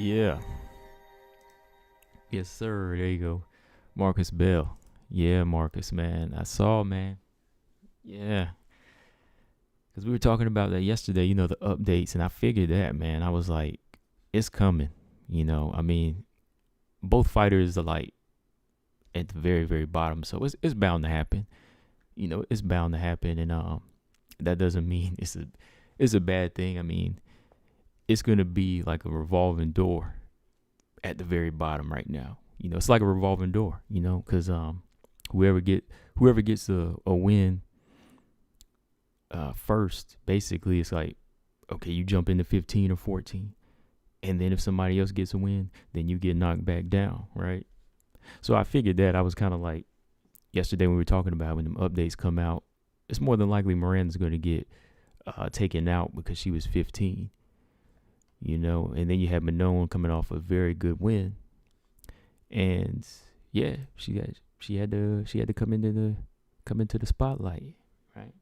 Yeah. Yes, sir. There you go. Marcus Bell. Yeah, Marcus, man. I saw, man. Yeah. Because we were talking about that yesterday, the updates. And I figured that, man. I was like, it's coming. I mean, both fighters are like at the very, very bottom. So it's bound to happen. It's bound to happen. And that doesn't mean it's a bad thing. I mean, it's going to be like a revolving door at the very bottom right now. It's like a revolving door, because whoever gets a win first, basically it's like, okay, you jump into 15 or 14. And then if somebody else gets a win, then you get knocked back down, right? So I figured that. I was kind of like, yesterday when we were talking about when them updates come out, it's more than likely Miranda's going to get taken out because she was 15. And then you had Manon coming off a very good win, and yeah, she had to come into the spotlight, right?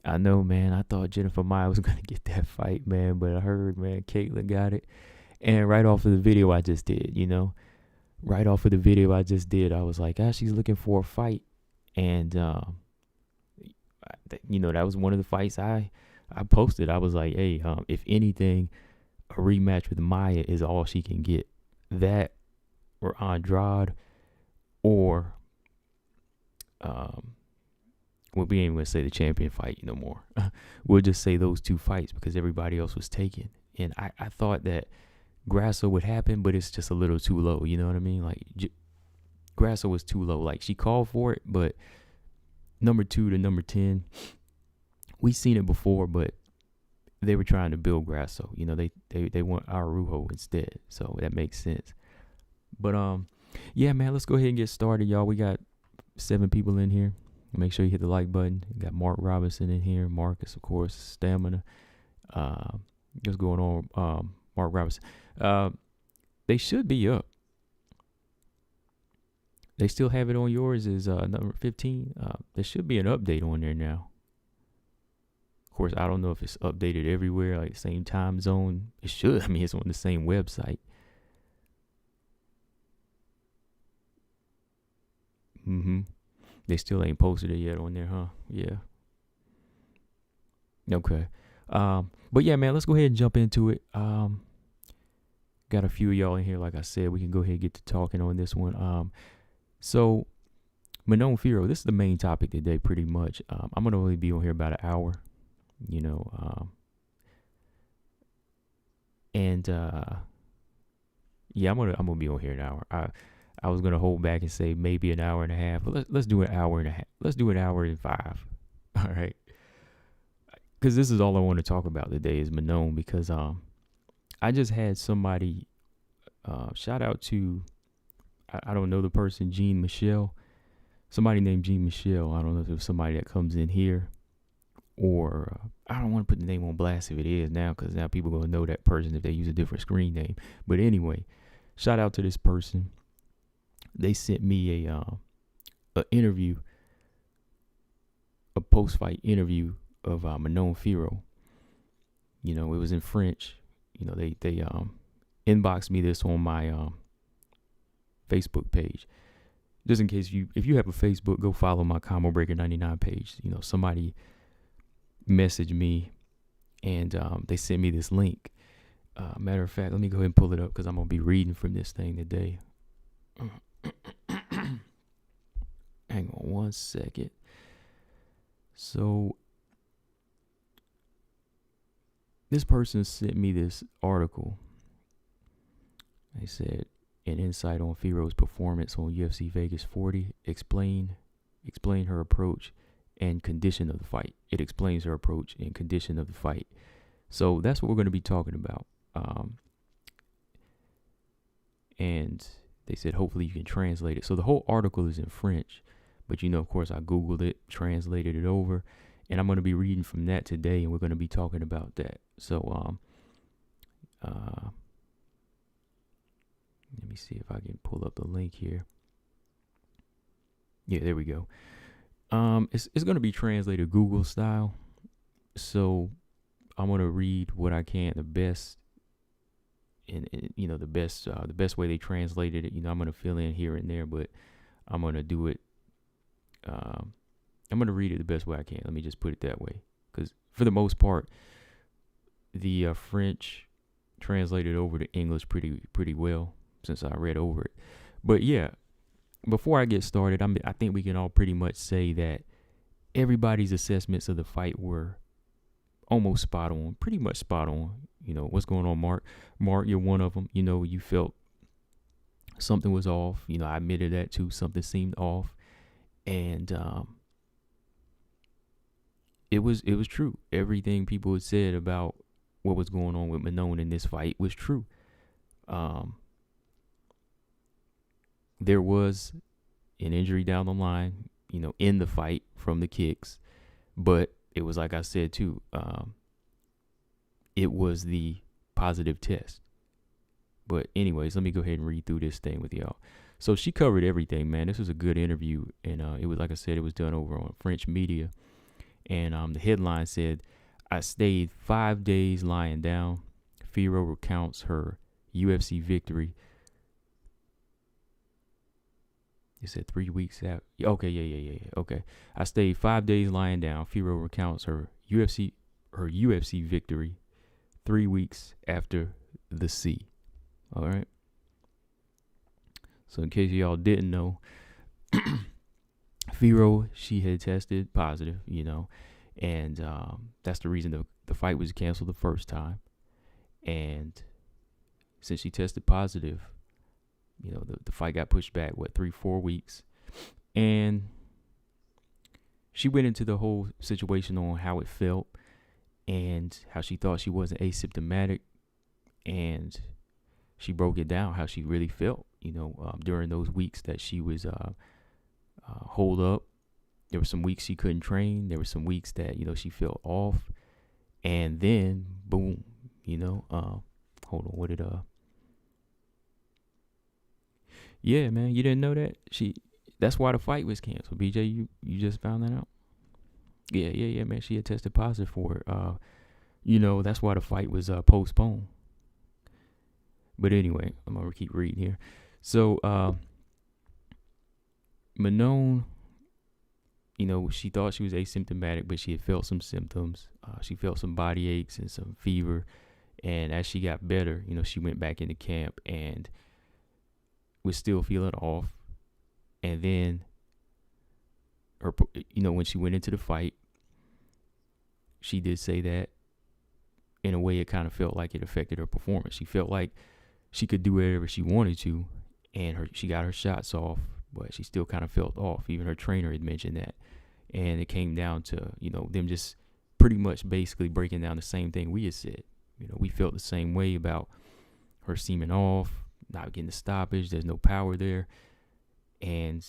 I know, man. I thought Jennifer Maya was gonna get that fight, man, but I heard, man, Caitlyn got it, and right off of the video I just did, I was like, she's looking for a fight, and that was one of the fights I posted. I was like, hey, if anything, a rematch with Maya is all she can get. That or Andrade or well, we ain't gonna say the champion fight no more. We'll just say those two fights because everybody else was taken. And I thought that Grasso would happen, but it's just a little too low. You know what I mean? Like Grasso was too low. Like she called for it, but number 2 to number 10, we seen it before, but they were trying to build Grasso. They want Arujo instead, so that makes sense. But yeah, man, let's go ahead and get started, y'all. We got 7 people in here. Make sure you hit the like button. We got Mark Robinson in here. Marcus, of course, Stamina. What's going on? Mark Robinson. They should be up. They still have it on yours is number 15. There should be an update on there now. Of course, I don't know if it's updated everywhere, like same time zone. It should. I mean, it's on the same website. They still ain't posted it yet on there, huh? Yeah. Okay. But yeah, man, let's go ahead and jump into it. Got a few of y'all in here, like I said. We can go ahead and get to talking on this one. So, Manon Fiorot, this is the main topic today, pretty much. I'm gonna only be on here about an hour, and yeah, I'm gonna be on here an hour. I was gonna hold back and say maybe an hour and a half, but let's do an hour and a half. Let's do an hour and 5. All right, because this is all I want to talk about today is Manon, because I just had somebody shout out to. I don't know the person, Jean Michelle. Somebody named Jean Michelle. I don't know if it's somebody that comes in here, or I don't want to put the name on blast if it is now, because now people are going to know that person if they use a different screen name. But anyway, shout out to this person. They sent me a interview, a post-fight interview of Manon Fiorot. It was in French. They inboxed me this on my Facebook page. Just in case if you have a Facebook, go follow my Combo Breaker 99 page. Somebody messaged me and they sent me this link. Matter of fact, let me go ahead and pull it up because I'm gonna be reading from this thing today. Hang on one second. So this person sent me this article. They said, an insight on Fiorot's performance on UFC Vegas 40. Explain her approach and condition of the fight. It explains her approach and condition of the fight. So that's what we're going to be talking about. And they said hopefully you can translate it. So the whole article is in French, but of course I Googled it, translated it over, and I'm going to be reading from that today, and we're going to be talking about that. So let me see if I can pull up the link here. Yeah, there we go. It's gonna be translated Google style, so I'm gonna read what I can the best, and the best way they translated it. I'm gonna fill in here and there, but I'm gonna do it. I'm gonna read it the best way I can. Let me just put it that way, because for the most part, the French translated over to English pretty well since I read over it. But yeah, before I get started, I think we can all pretty much say that everybody's assessments of the fight were almost spot on, pretty much spot on. What's going on, Mark? Mark, you're one of them. You felt something was off. I admitted that too. Something seemed off, and it was true. Everything people had said about what was going on with Manon in this fight was true. There was an injury down the line, in the fight from the kicks, but it was like I said too. It was the positive test. But anyways, let me go ahead and read through this thing with y'all. So she covered everything, man. This was a good interview, and it was, like I said, it was done over on French media, and the headline said, "I stayed 5 days lying down. Fiorot recounts her UFC victory." It said 3 weeks after. Okay, yeah. Okay. "I stayed 5 days lying down. Fiorot recounts her UFC victory 3 weeks after the C." All right. So in case y'all didn't know, Fiorot, she had tested positive, and that's the reason the fight was canceled the first time. And since she tested positive, the fight got pushed back, 3-4 weeks. And she went into the whole situation on how it felt and how she thought she wasn't asymptomatic. And she broke it down how she really felt, during those weeks that she was holed up. There were some weeks she couldn't train. There were some weeks that, she felt off. And then, boom, hold on, what did, yeah, man, you didn't know that? That's why the fight was canceled. BJ, you just found that out? Yeah, man, she had tested positive for it. That's why the fight was postponed. But anyway, I'm going to keep reading here. So, Manon, she thought she was asymptomatic, but she had felt some symptoms. She felt some body aches and some fever. And as she got better, she went back into camp and was still feeling off. And then, when she went into the fight, she did say that in a way it kind of felt like it affected her performance. She felt like she could do whatever she wanted to, and she got her shots off, but she still kind of felt off. Even her trainer had mentioned that. And it came down to, them just pretty much basically breaking down the same thing we had said. We felt the same way about her seeming off, not getting the stoppage. There's no power there. And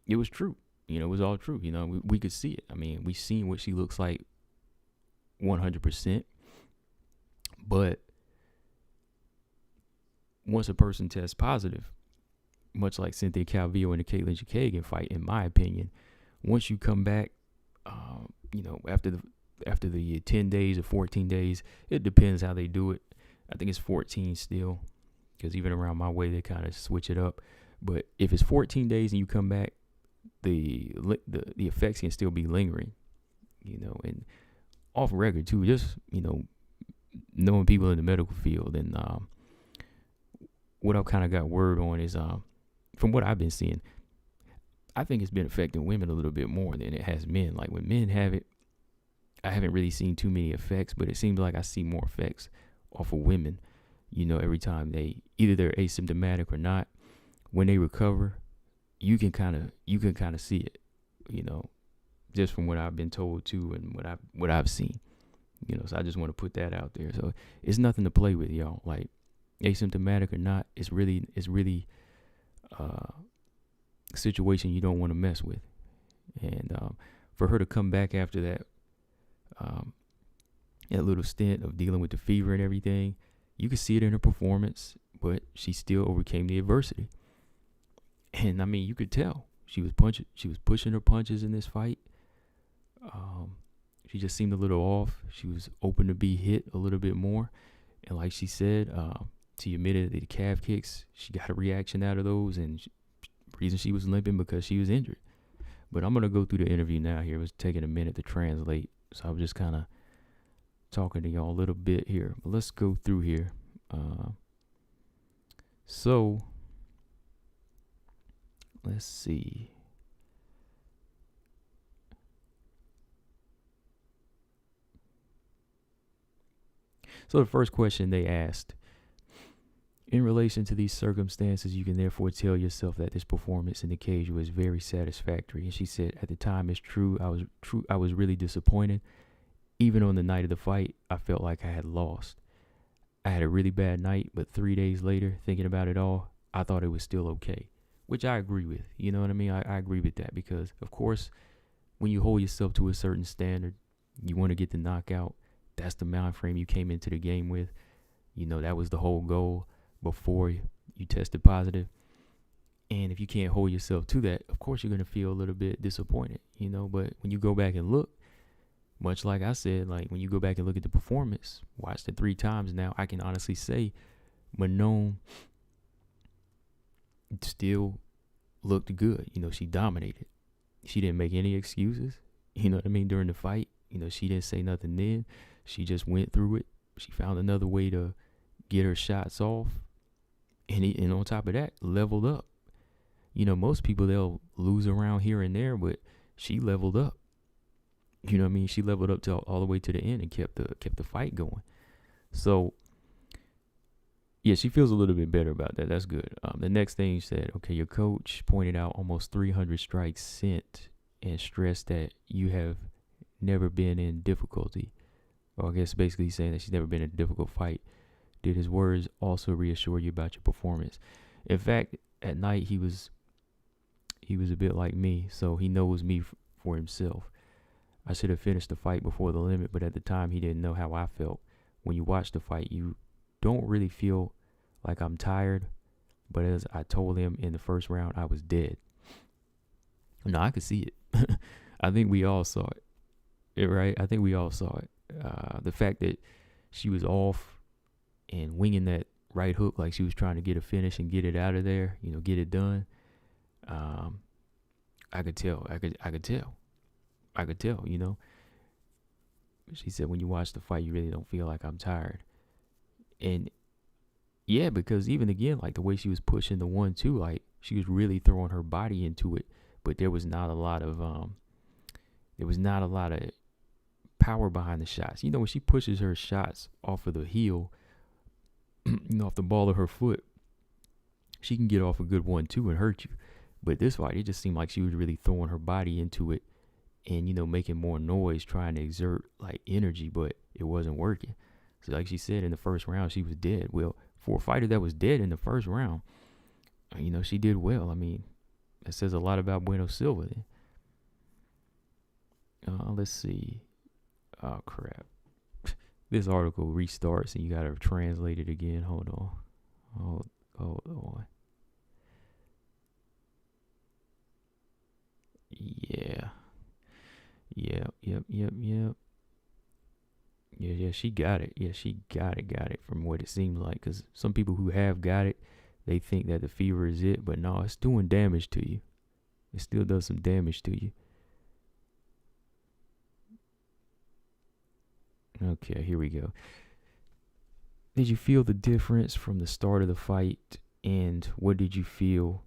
it was true. It was all true. We could see it. I mean, we seen what she looks like 100%. But once a person tests positive, much like Cynthia Calvillo and the Caitlin Chikagan fight, in my opinion, once you come back, after the 10 days or 14 days, it depends how they do it. I think it's 14 still, because even around my way, they kind of switch it up. But if it's 14 days and you come back, the effects can still be lingering, and off record too, just, knowing people in the medical field. And what I've kind of got word on is, from what I've been seeing, I think it's been affecting women a little bit more than it has men. Like when men have it, I haven't really seen too many effects, but it seems like I see more effects off of women, every time they're asymptomatic or not. When they recover, you can kind of see it, just from what I've been told too, and what I've seen, so I just want to put that out there. So it's nothing to play with, y'all. Like asymptomatic or not, it's really a situation you don't want to mess with. And for her to come back after that little stint of dealing with the fever and everything, you could see it in her performance, but she still overcame the adversity. And I mean, you could tell, She was pushing her punches in this fight. She just seemed a little off. She was open to be hit a little bit more. And like she said, she admitted that the calf kicks, she got a reaction out of those. And the reason she was limping because she was injured. But I'm going to go through the interview now here. It was taking a minute to translate. So I was just kind of talking to y'all a little bit here. But let's go through here. So let's see. So the first question they asked, in relation to these circumstances, you can therefore tell yourself that this performance in the cage was very satisfactory. And she said, at the time, it's true. I was really disappointed. Even on the night of the fight, I felt like I had lost. I had a really bad night, but 3 days later, thinking about it all, I thought it was still okay, which I agree with. You know what I mean? I agree with that because, of course, when you hold yourself to a certain standard, you want to get the knockout. That's the mind frame you came into the game with. You know, that was the whole goal before you tested positive. And if you can't hold yourself to that, of course, you're going to feel a little bit disappointed, you know. But when you go back and look, much like I said, like when you go back and look at the performance, watched it 3 times now, I can honestly say Manon still looked good. You know, she dominated. She didn't make any excuses, you know what I mean, during the fight. You know, she didn't say nothing then. She just went through it. She found another way to get her shots off. And on top of that, leveled up. You know, most people, they'll lose around here and there, but she leveled up. You know what I mean? She leveled up to all the way to the end and kept the fight going. So, yeah, she feels a little bit better about that. That's good. The next thing she said, okay, your coach pointed out almost 300 strikes sent and stressed that you have never been in difficulty. Or I guess basically saying that she's never been in a difficult fight. Did his words also reassure you about your performance? In fact, at night he was a bit like me, so he knows me for himself. I should have finished the fight before the limit, but at the time he didn't know how I felt. When you watch the fight, you don't really feel like I'm tired, but as I told him in the first round, I was dead. No, I could see it. I think we all saw it, right? I think we all saw it. The fact that she was off and winging that right hook like she was trying to get a finish and get it out of there, you know, get it done. I could tell. I could tell, you know. She said, when you watch the fight, you really don't feel like I'm tired. And yeah, because even again, like the way she was pushing the 1-2, like she was really throwing her body into it, but there was not a lot of power behind the shots. You know, when she pushes her shots off of the heel, you know, off the ball of her foot, she can get off a good 1-2 and hurt you. But this fight, it just seemed like she was really throwing her body into it and, you know, making more noise, trying to exert like energy, but it wasn't working. So like she said, in the first round, she was dead. Well, for a fighter that was dead in the first round, you know, she did well. I mean, that says a lot about Bueno Silva. Let's see. Oh, crap. This article restarts and you got to translate it again. Hold on. Hold on. Yeah. Yep. Yeah, she got it. Yeah, she got it from what it seems like. Because some people who have got it, they think that the fever is it. But no, it's doing damage to you. It still does some damage to you. Okay, here we go. Did you feel the difference from the start of the fight? And what did you feel?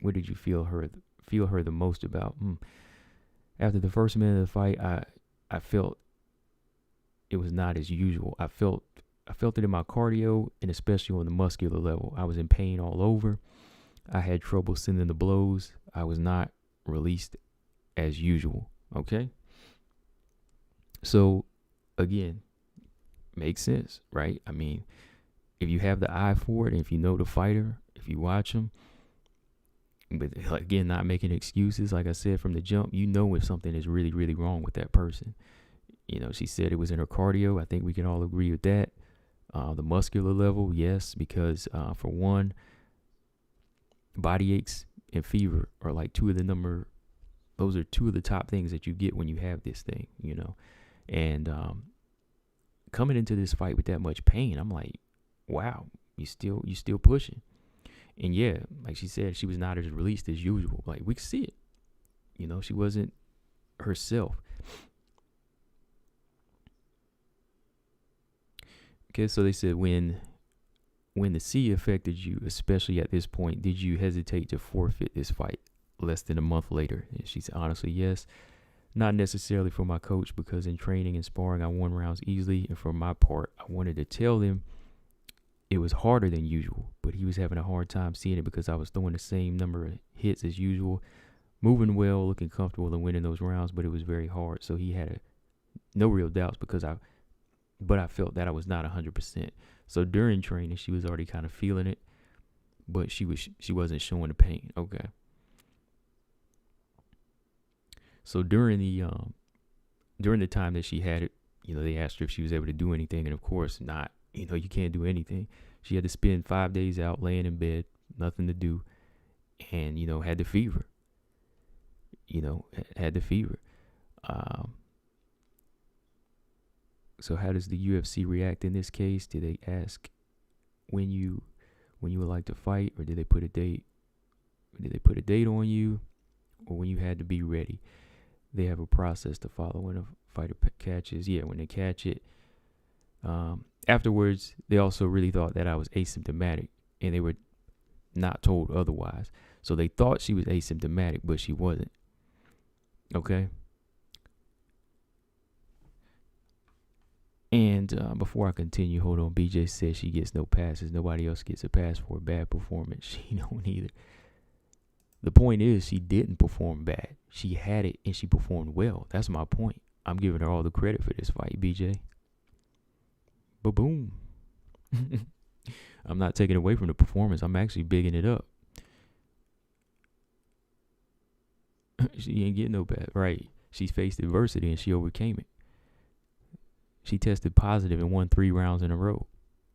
What did you feel her the most about? After the first minute of the fight, I felt it was not as usual. I felt it in my cardio and especially on the muscular level. I was in pain all over. I had trouble sending the blows. I was not released as usual. Okay. So again, makes sense, right? I mean, if you have the eye for it, and if you know the fighter, if you watch them, but again, not making excuses, like I said from the jump, you know if something is really, really wrong with that person. You know, she said it was in her cardio. I think we can all agree with that. The muscular level, yes, because for one, body aches and fever are like those are two of the top things that you get when you have this thing, you know. And coming into this fight with that much pain, I'm like, wow, you still pushing. And yeah, like she said, she was not as released as usual. Like, we could see it. You know, she wasn't herself. Okay, so they said when the C affected you, especially at this point, did you hesitate to forfeit this fight less than a month later? And she said, honestly, yes. Not necessarily for my coach, because in training and sparring, I won rounds easily. And for my part, I wanted to tell him it was harder than usual, but he was having a hard time seeing it because I was throwing the same number of hits as usual, moving well, looking comfortable, and winning those rounds, but it was very hard. So he had no real doubts but I felt that I was not 100%. So during training, she was already kind of feeling it, but she wasn't showing the pain. Okay. So during the time that she had it, you know, they asked her if she was able to do anything, and of course not. You know, you can't do anything. She had to spend 5 days out laying in bed, nothing to do, and, you know, had the fever. You know, had the fever. So how does the UFC react in this case? Did they ask when you would like to fight, or did they put a date? Did they put a date on you, or when you had to be ready? They have a process to follow when a fighter catches. Yeah, when they catch it. Afterwards, they also really thought that I was asymptomatic, and they were not told otherwise. So they thought she was asymptomatic, but she wasn't. Okay. And before I continue, hold on. BJ says she gets no passes. Nobody else gets a pass for a bad performance. She don't either. The point is, she didn't perform bad. She had it, and she performed well. That's my point. I'm giving her all the credit for this fight, BJ. Ba-boom. I'm not taking away from the performance. I'm actually bigging it up. She ain't getting no bad. Right. She's faced adversity, and she overcame it. She tested positive and won 3 rounds in a row.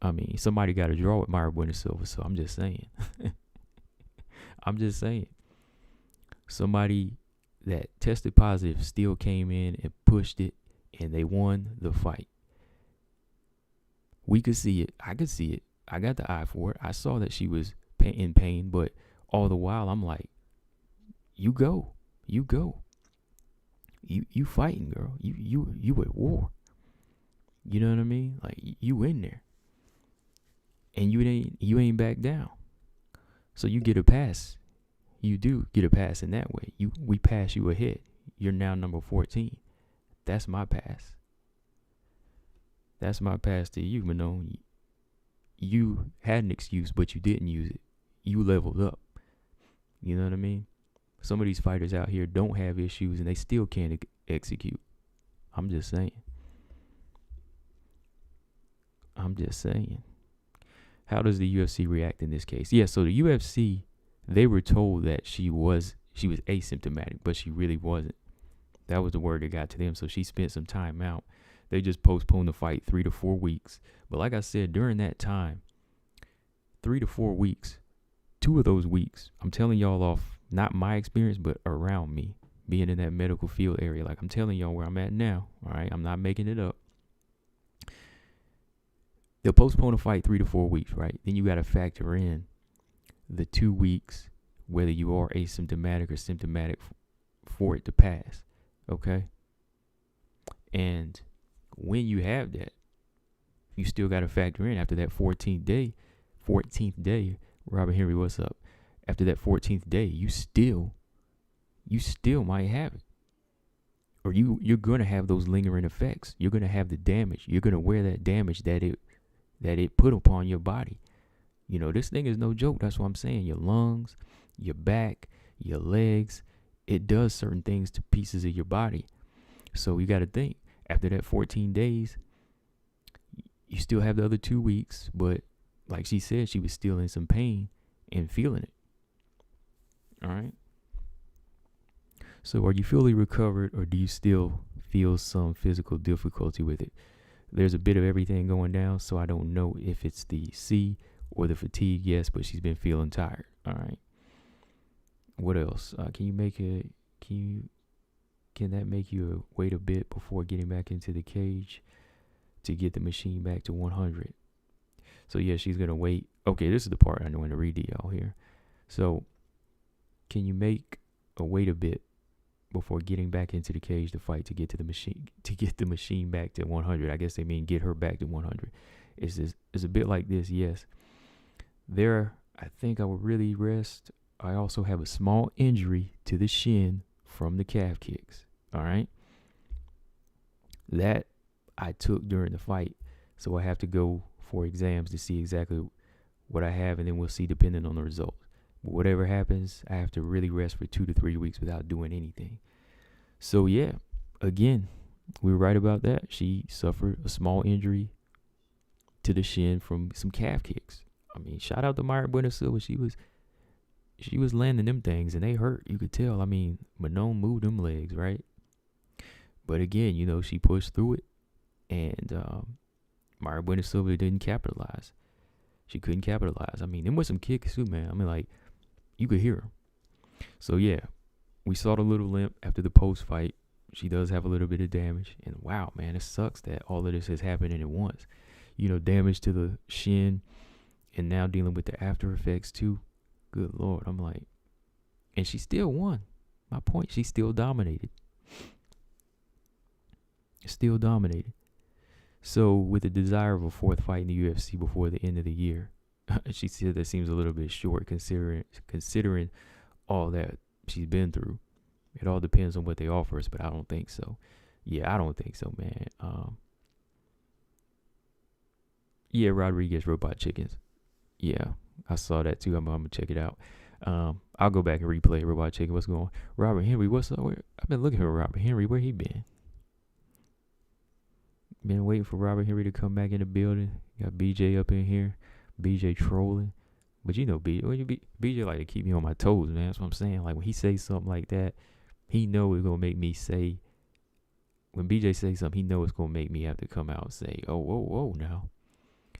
I mean, somebody got to draw with Myra Bueno Silva, so I'm just saying. I'm just saying. Somebody that tested positive still came in and pushed it, and they won the fight. We could see it. I could see it. I got the eye for it. I saw that she was in pain, but all the while I'm like, you go. You fighting, girl. You at war. You know what I mean? Like, you in there. And you ain't back down. So you get a pass. You do get a pass in that way. We pass you ahead. You're now number 14. That's my pass. That's my pass to you, Manon. You had an excuse, but you didn't use it. You leveled up. You know what I mean? Some of these fighters out here don't have issues, and they still can't execute. I'm just saying. How does the UFC react in this case? Yeah, so the UFC, they were told that she was asymptomatic, but she really wasn't. That was the word that got to them. So she spent some time out. They just postponed the fight 3 to 4 weeks. But like I said, during that time, 3 to 4 weeks, 2 of those weeks, I'm telling y'all off, not my experience, but around me, being in that medical field area. Like, I'm telling y'all where I'm at now. All right, I'm not making it up. They'll postpone a fight 3 to 4 weeks, right? Then you got to factor in the 2 weeks, whether you are asymptomatic or symptomatic, for it to pass, okay? And when you have that, you still got to factor in after that 14th day, Robert Henry, what's up? After that 14th day, you still might have it. Or you're going to have those lingering effects. You're going to have the damage. You're going to wear that damage that it put upon your body. You know, this thing is no joke. That's what I'm saying. Your lungs, your back, your legs, it does certain things to pieces of your body. So you got to think, after that 14 days, you still have the other 2 weeks, but like she said, she was still in some pain and feeling it. All right. So are you fully recovered, or do you still feel some physical difficulty with it? There's a bit of everything going down, so I don't know if it's the C or the fatigue, yes, but she's been feeling tired. All right. What else? Can that make you wait a bit before getting back into the cage to get the machine back to 100? So yeah, she's gonna wait. Okay, this is the part I want to read to y'all here. So, can you make a wait a bit before getting back into the cage to fight to get the machine back to 100? I guess they mean get her back to 100. It's a bit like this. Yes, I think I would really rest. I also have a small injury to the shin from the calf kicks. All right, that I took during the fight, so I have to go for exams to see exactly what I have, and then we'll see depending on the result. But whatever happens, I have to really rest for 2 to 3 weeks without doing anything. So yeah, again, we were right about that. She suffered a small injury to the shin from some calf kicks. I mean, shout out to Mayra Silva. She was landing them things, and they hurt. You could tell. I mean, Manon moved them legs, right? But again, she pushed through it, and Mayra Silva didn't capitalize. She couldn't capitalize. I mean, them was some kicks too, man. I mean, like, you could hear them. So yeah, we saw the little limp after the post fight. She does have a little bit of damage, and wow, man, it sucks that all of this has happened at once. Damage to the shin, and now dealing with the after effects too. Good Lord, I'm like, and she still won. My point, she still dominated. Still dominated. So with the desire of a fourth fight in the UFC before the end of the year, she said that seems a little bit short considering all that she's been through. It all depends on what they offer us, but I don't think so. Yeah, I don't think so, man. Yeah, Rodriguez Robot Chickens. Yeah, I saw that too. I'm gonna check it out. I'll go back and replay Robot Chicken. What's going on? Robert Henry, what's up? I've been looking for Robert Henry. Where he been? Been waiting for Robert Henry to come back in the building. Got BJ up in here. BJ trolling. But BJ like to keep me on my toes, man. That's what I'm saying. Like when he says something like that, he know it's gonna make me say. When BJ says something, he know it's gonna make me have to come out and say, "Oh, whoa, now."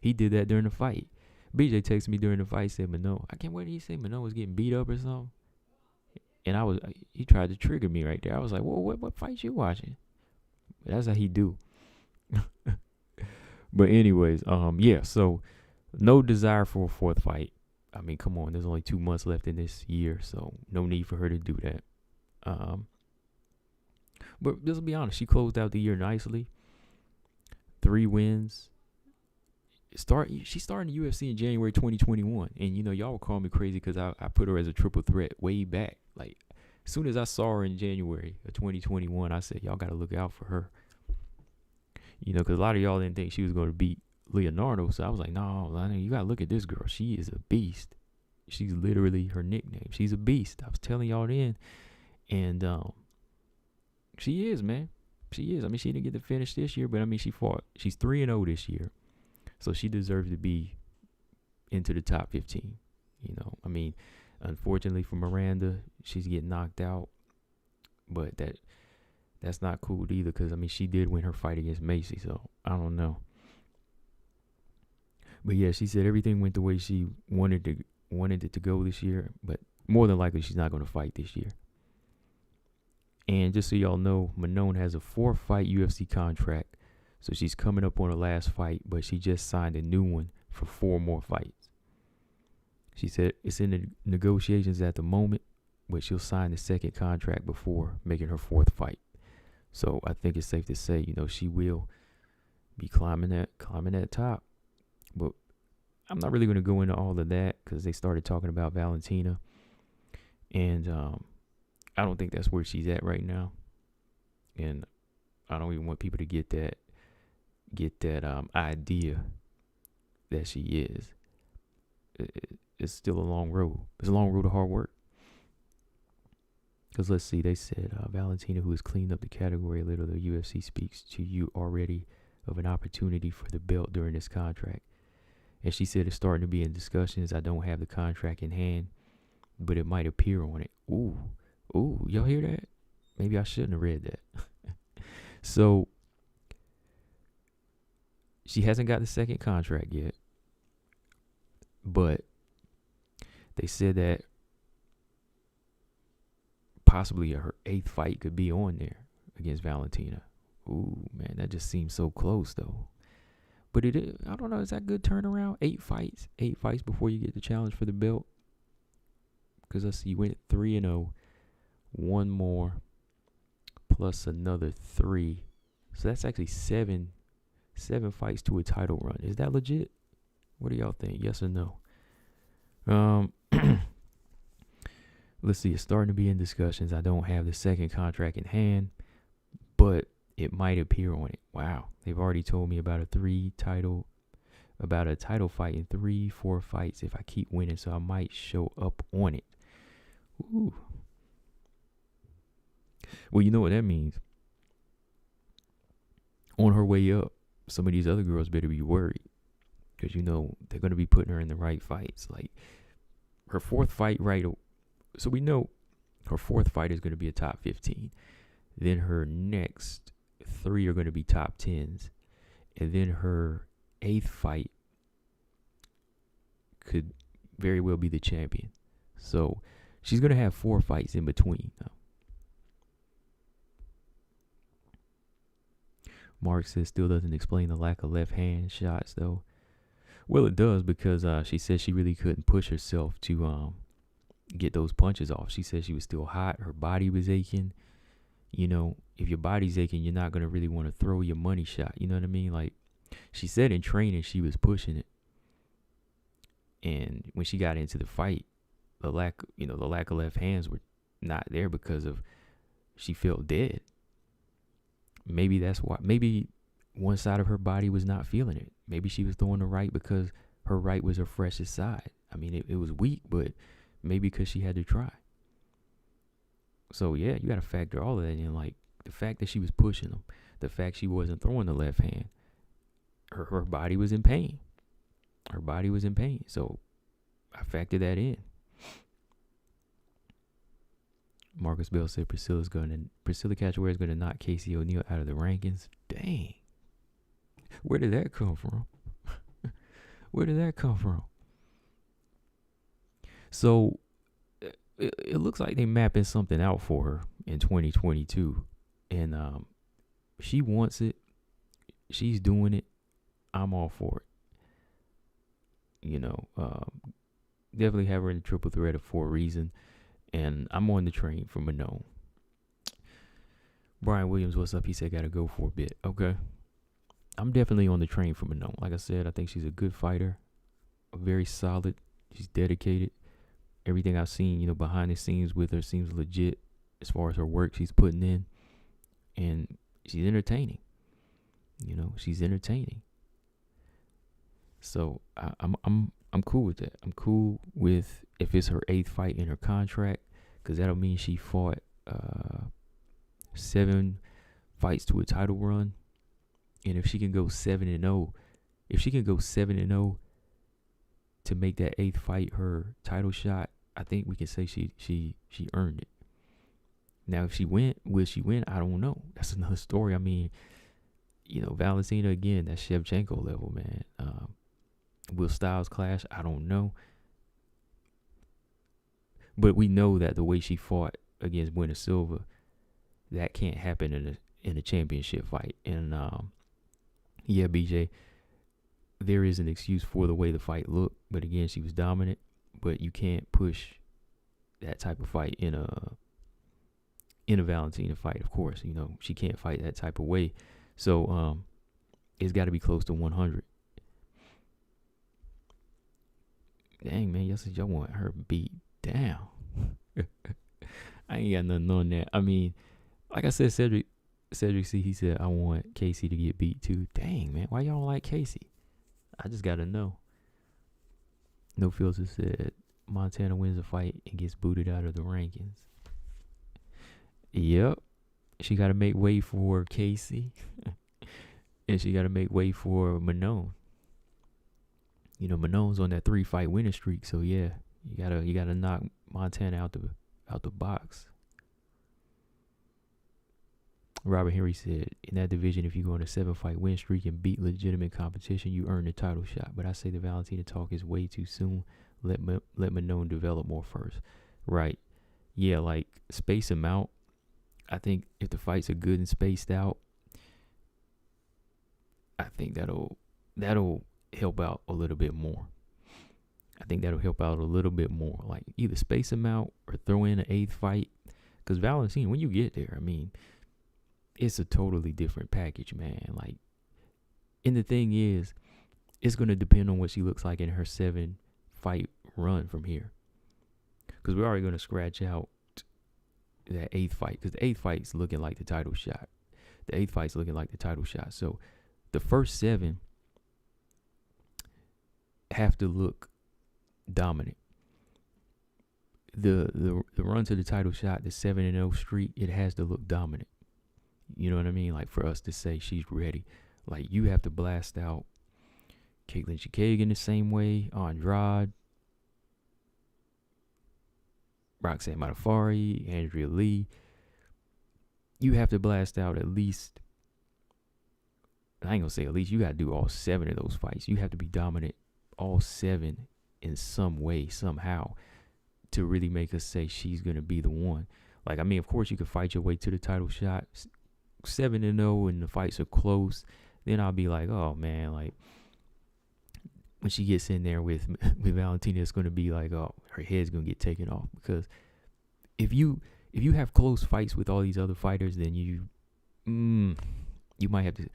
He did that during the fight. BJ texted me during the fight, said Manon. I can't wait. He said Manon was getting beat up or something. And he tried to trigger me right there. I was like, "Whoa, what fight you watching?" But that's how he do. But anyways, yeah, so no desire for a fourth fight. I mean, come on, there's only 2 months left in this year, so no need for her to do that. But let's be honest, she closed out the year nicely. 3 wins. She started in the UFC in January 2021, and y'all will call me crazy because I put her as a triple threat way back. Like as soon as I saw her in January of 2021, I said y'all got to look out for her. Because a lot of y'all didn't think she was going to beat Leonardo. So I was like, no, you got to look at this girl. She is a beast. She's literally her nickname. She's a beast. I was telling y'all then. And she is, man. She is. I mean, she didn't get to finish this year, but I mean, she fought. She's 3-0 this year. So she deserves to be into the top 15. I mean, unfortunately for Miranda, she's getting knocked out. But that's not cool either because, I mean, she did win her fight against Macy, so I don't know. But, yeah, she said everything went the way she wanted it to go this year, but more than likely she's not going to fight this year. And just so y'all know, Manon has a 4-fight UFC contract, so she's coming up on her last fight, but she just signed a new one for 4 more fights. She said it's in the negotiations at the moment, but she'll sign the second contract before making her 4th fight. So I think it's safe to say, she will be climbing that top. But I'm not really going to go into all of that because they started talking about Valentina. And I don't think that's where she's at right now. And I don't even want people to get that idea that she is. It's still a long road. It's a long road of hard work. Because let's see, they said Valentina, who has cleaned up the category a little, the UFC speaks to you already of an opportunity for the belt during this contract. And she said it's starting to be in discussions. I don't have the contract in hand, but it might appear on it. Ooh, y'all hear that? Maybe I shouldn't have read that. So she hasn't got the second contract yet, but they said that possibly her 8th fight could be on there against Valentina. Ooh, man, that just seems so close, though. But it is, I don't know, is that good turnaround? 8 fights before you get the challenge for the belt? Because let's see, you went 3-0, one more, plus another 3. So that's actually 7 fights to a title run. Is that legit? What do y'all think? Yes or no? Let's see, it's starting to be in discussions. I don't have the second contract in hand, but it might appear on it. Wow. They've already told me about a title fight in 3-4 fights if I keep winning. So I might show up on it. Ooh. Well, you know what that means. On her way up, some of these other girls better be worried. Because, they're going to be putting her in the right fights. Like, her 4th fight, right? So we know her 4th fight is going to be a top 15. Then her next 3 are going to be top 10s. And then her 8th fight could very well be the champion. So she's going to have 4 fights in between. Mark says still doesn't explain the lack of left hand shots, though. Well, it does, because she said she really couldn't push herself to get those punches off. She said she was still hot. Her body was aching. If your body's aching, you're not going to really want to throw your money shot. You know what I mean? Like, she said in training she was pushing it. And when she got into the fight, the lack of left hands were not there because of she felt dead. Maybe that's why. Maybe one side of her body was not feeling it. Maybe she was throwing the right because her right was her freshest side. I mean, it was weak, but maybe because she had to try. So, yeah, you got to factor all of that in. Like, the fact that she was pushing them, the fact she wasn't throwing the left hand, her body was in pain. Her body was in pain. So, I factored that in. Marcus Bell said Priscilla Cachoeira is going to knock Casey O'Neill out of the rankings. Dang. Where did that come from? Where did that come from? So, it looks like they're mapping something out for her in 2022. And she wants it. She's doing it. I'm all for it. Definitely have her in the triple threat for a reason. And I'm on the train for Manon. Brian Williams, what's up? He said, gotta go for a bit. Okay. I'm definitely on the train for Manon. Like I said, I think she's a good fighter. Very solid. She's dedicated. Everything I've seen, behind the scenes with her seems legit as far as her work she's putting in. And she's entertaining. She's entertaining. So I'm cool with that. I'm cool with if it's her 8th fight in her contract, because that'll mean she fought 7 fights to a title run. And if she can go 7-0, to make that 8th fight her title shot, I think we can say she earned it. Now, if she win, will she win? I don't know. That's another story. I mean, Valentina, again, that's Shevchenko level, man. Will Styles clash? I don't know. But we know that the way she fought against Buena Silva, that can't happen in a championship fight. And yeah, BJ, there is an excuse for the way the fight looked. But again, she was dominant. But you can't push that type of fight in a Valentina fight, of course. She can't fight that type of way. So it's got to be close to 100. Dang, man, y'all want her beat down. I ain't got nothing on that. I mean, like I said, Cedric C, he said, I want Casey to get beat too. Dang, man, why y'all don't like Casey? I just got to know. No Filter said, Montana wins a fight and gets booted out of the rankings. Yep. She got to make way for Casey. And she got to make way for Manon. Manon's on that 3-fight winning streak, so yeah, you gotta knock Montana out the box. Robert Henry said, in that division, if you go on a 7-fight win streak and beat legitimate competition, you earn the title shot. But I say the Valentina talk is way too soon. Let Manon develop more first. Right. yeah, like space them out. I think if the fights are good and spaced out, I think that'll help out a little bit more. I think that'll help out a little bit more. Like either space them out or throw in an 8th fight. Because Valentina, when you get there, I mean, it's a totally different package, man. Like, and the thing is, it's going to depend on what she looks like in her 7-fight run from here. Because we're already going to scratch out that 8th fight. Because the 8th fight's looking like the title shot. So the first 7 have to look dominant. The run to the title shot, the 7-0 streak, it has to look dominant. You know what I mean? Like, for us to say she's ready, like, you have to blast out Caitlin Chikagan the same way, Andrade, Roxanne Modafferi, Andrea Lee. You have to blast out at least, I ain't gonna say at least, you gotta do all 7 of those fights. You have to be dominant all 7 in some way, somehow, to really make us say she's gonna be the one. Like, I mean, of course you could fight your way to the title shot, 7-0, and the fights are close. Then I'll be like, oh man, like, when she gets in there with Valentina, it's gonna be like, oh, her head's gonna get taken off. Because if you have close fights with all these other fighters, then you might have to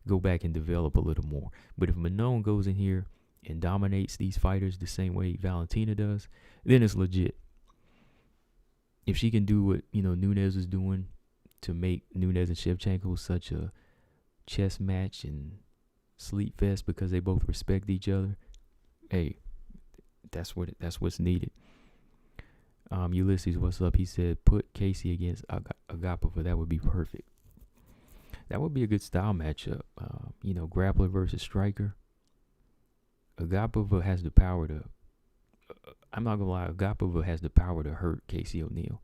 go back and develop a little more. But if Manon goes in here and dominates these fighters the same way Valentina does, then it's legit. If she can do what, Nunes is doing to make Nunes and Shevchenko such a chess match and sleep fest because they both respect each other, hey, that's what's needed. Ulysses, what's up? He said, put Casey against Agapova. That would be perfect. That would be a good style matchup. Grappler versus striker. Agapova has the power to, I'm not going to lie, Agapova has the power to hurt Casey O'Neill.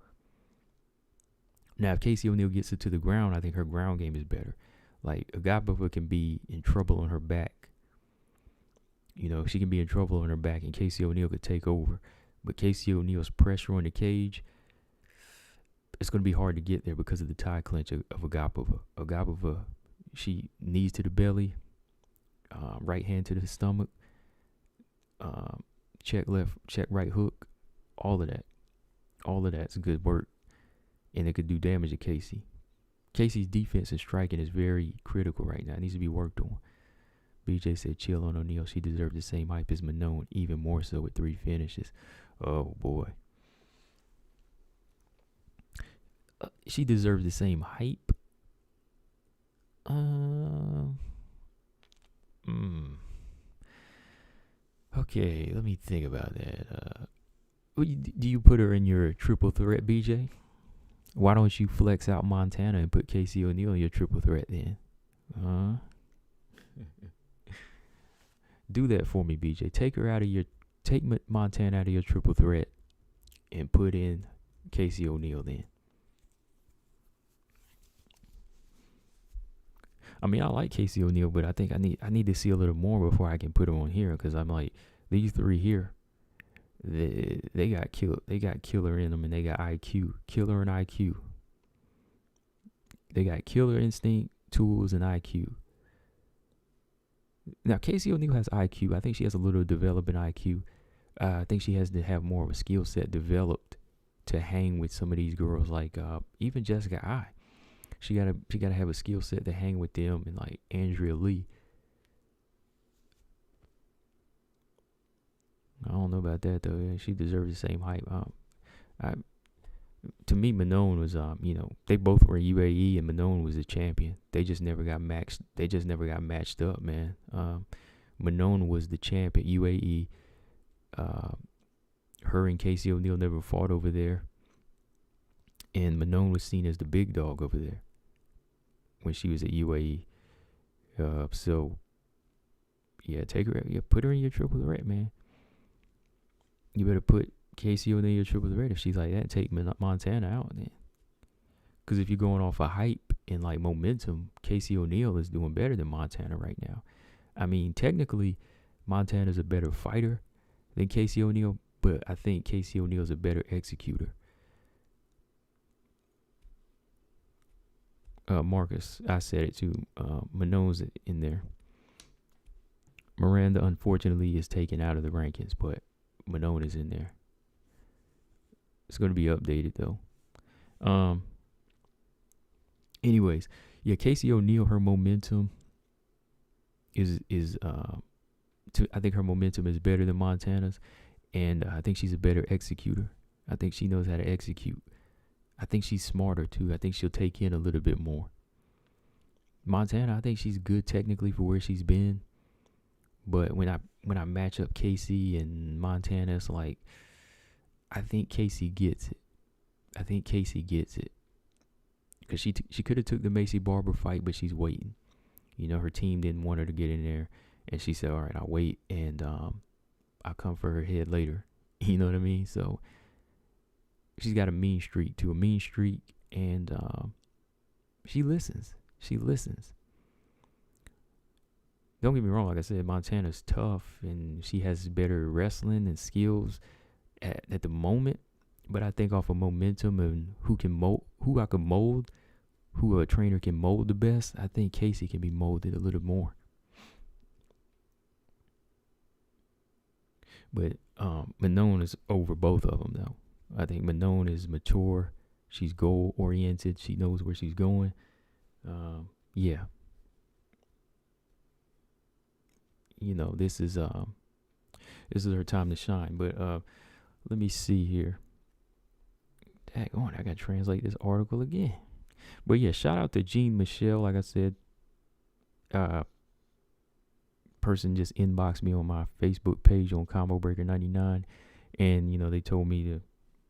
Now, if Casey O'Neill gets it to the ground, I think her ground game is better. Like, Agapova can be in trouble on her back. She can be in trouble on her back, and Casey O'Neill could take over. But Casey O'Neill's pressure on the cage, it's going to be hard to get there because of the tie clinch of Agapova. Agapova, she knees to the belly, right hand to the stomach, check left, check right hook, all of that. All of that's good work, and it could do damage to Casey. Casey's defense and striking is very critical right now. It needs to be worked on. BJ said, chill on O'Neal. She deserves the same hype as Manon, even more so with 3 finishes. Oh, boy. She deserves the same hype? Okay, let me think about that. Do you put her in your triple threat, BJ? Why don't you flex out Montana and put Casey O'Neill in your triple threat then? Do that for me, BJ. Take Montana out of your triple threat and put in Casey O'Neill then. I mean, I like Casey O'Neill, but I think I need to see a little more before I can put her on here, because I'm like, these 3 here, they got killer in them, and they got killer and IQ. They got killer instinct, tools, and IQ. Now, Casey O'Neill has IQ. I think she has a little developing IQ. I think she has to have more of a skill set developed to hang with some of these girls, like even Jessica I. She gotta have a skill set to hang with them, and like Andrea Lee. I don't know about that though. She deserves the same hype. To me, Manon was they both were UAE, and Manon was the champion. They just never got matched. They just never got matched up, man. Manon was the champion, UAE. Her and Casey O'Neill never fought over there, and Manon was seen as the big dog over there when she was at UAE. So yeah, take her. Yeah, put her in your triple threat, man. You better put Casey O'Neill in your triple threat if she's like that, and take Montana out then. Because if you're going off of hype and like momentum, Casey O'Neill is doing better than Montana right now. I mean, technically, Montana's a better fighter than Casey O'Neill, but I think Casey O'Neill's a better executor. Marcus, I said it too. Manon's in there. Miranda, unfortunately, is taken out of the rankings, but Manon is in there. It's going to be updated, though. Anyways, yeah, Casey O'Neill, her momentum is I think her momentum is better than Montana's, and I think she's a better executor. I think she knows how to execute. I think she's smarter too. I think she'll take in a little bit more. Montana, I think she's good technically for where she's been, but when I match up Casey and Montana, it's like I think Casey gets it. Because she could have took the Macy Barber fight, but she's waiting. You know, her team didn't want her to get in there, and she said, all right, I'll wait, and I'll come for her head later. You know what I mean? So she's got a mean streak, and she listens. Don't get me wrong, like I said, Montana's tough, and she has better wrestling and skills at the moment. But I think off of momentum and who I can mold, who a trainer can mold the best, I think Casey can be molded a little more. But Manon is over both of them, though. I think Manon is mature. She's goal-oriented. She knows where she's going. Yeah. You know, this is her time to shine. But let me see here. Daggone, I gotta translate this article again. But yeah, shout out to Jean Michelle. Like I said, person just inboxed me on my Facebook page on Combo Breaker 99, and you know they told me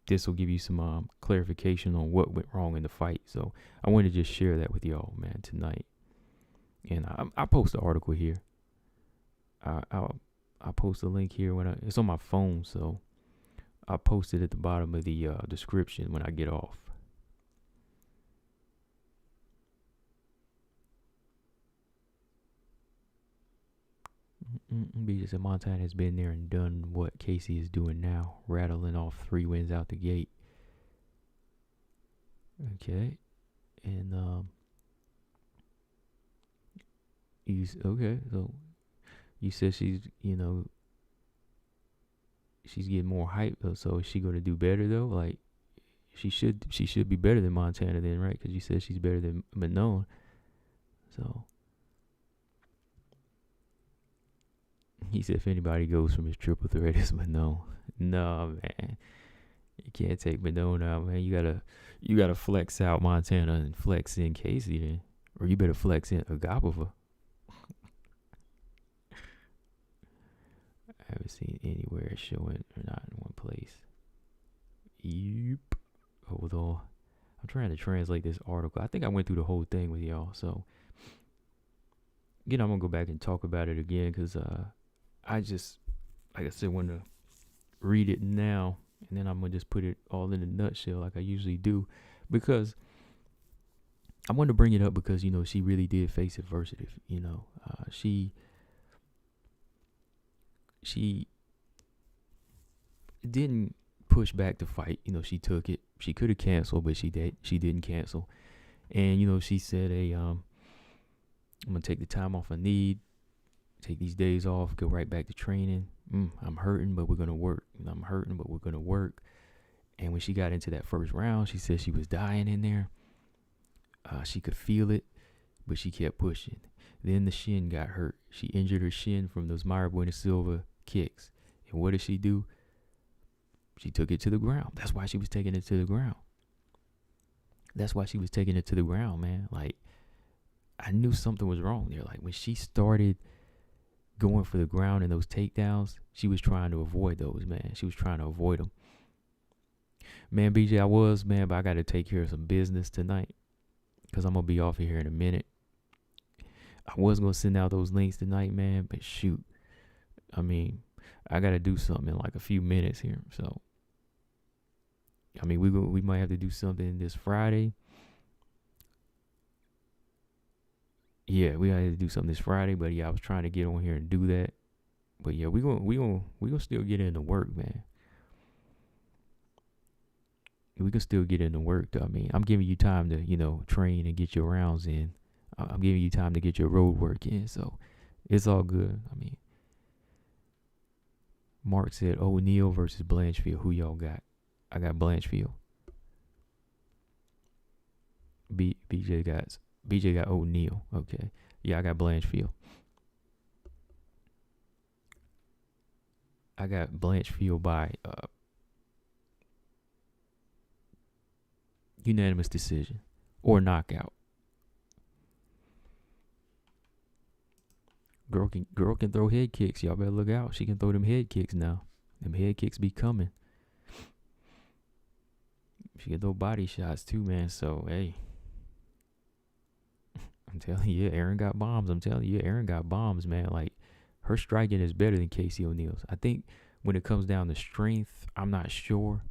this will give you some clarification on what went wrong in the fight. So I wanted to just share that with y'all, man, tonight. And I'll post the article here. I'll post the link here it's on my phone, so I'll post it at the bottom of the description when I get off. Because Montana has been there and done what Casey is doing now, rattling off 3 wins out the gate. Okay, and so you said she's getting more hype though. So is she gonna do better though? Like she should be better than Montana then, right? Because you said she's better than Manon. So he said if anybody goes from his triple threat, it's Manon. No, man, you can't take Manon out, man. You gotta flex out Montana and flex in Casey then, or you better flex in Agapova. I haven't seen anywhere showing or not in one place. Yep. Hold on. I'm trying to translate this article. I think I went through the whole thing with y'all. So, I'm going to go back and talk about it again because I just, like I said, want to read it now. And then I'm going to just put it all in a nutshell like I usually do. Because I wanted to bring it up because, she really did face adversity. She didn't push back the fight. She took it. She could have canceled, but she didn't cancel. And, she said, hey, I'm going to take the time off I need, take these days off, go right back to training. I'm hurting, but we're going to work. I'm hurting, but we're going to work. And when she got into that first round, she said she was dying in there. She could feel it, but she kept pushing. Then the shin got hurt. She injured her shin from those Mayra Bueno Silva kicks. And what did she do? She took it to the ground. That's why she was taking it to the ground. Man. Like, I knew something was wrong there. Like, when she started going for the ground and those takedowns, she was trying to avoid those, man. She was trying to avoid them. Man, BJ, but I got to take care of some business tonight because I'm going to be off of here in a minute. I was going to send out those links tonight, man, but shoot. I mean, I got to do something in like a few minutes here. So, I mean, we might have to do something this Friday. Yeah, we got to do something this Friday, but yeah, I was trying to get on here and do that. But yeah, we gonna still get into work, man. We can still get into work, though. I mean, I'm giving you time to, train and get your rounds in. I'm giving you time to get your road work in, so it's all good. I mean, Mark said O'Neal versus Blanchfield. Who y'all got? I got Blanchfield. BJ got O'Neal. Okay. Yeah, I got Blanchfield. I got Blanchfield by unanimous decision or knockout. Girl can throw head kicks. Y'all better look out. She can throw them head kicks now. Them head kicks be coming. She can throw body shots too, man. So, hey. I'm telling you, Aaron got bombs. Aaron got bombs, man. Like, her striking is better than Casey O'Neal's. I think when it comes down to strength, I'm not sure.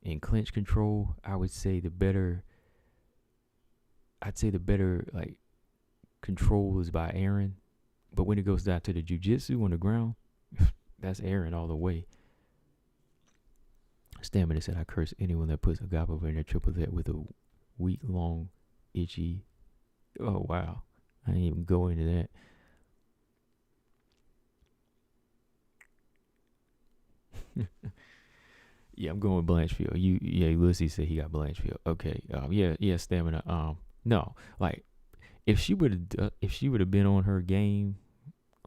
In clinch control, I would say the better, like, control is by Aaron. But when it goes down to the jiu-jitsu on the ground, that's Aaron all the way. Stamina said, I curse anyone that puts agave over in their triple threat with a week-long, itchy. Oh, wow. I didn't even go into that. Yeah, I'm going with Blanchfield. Ulysses said he got Blanchfield. Okay. Yeah, stamina. No, like, if she would have been on her game,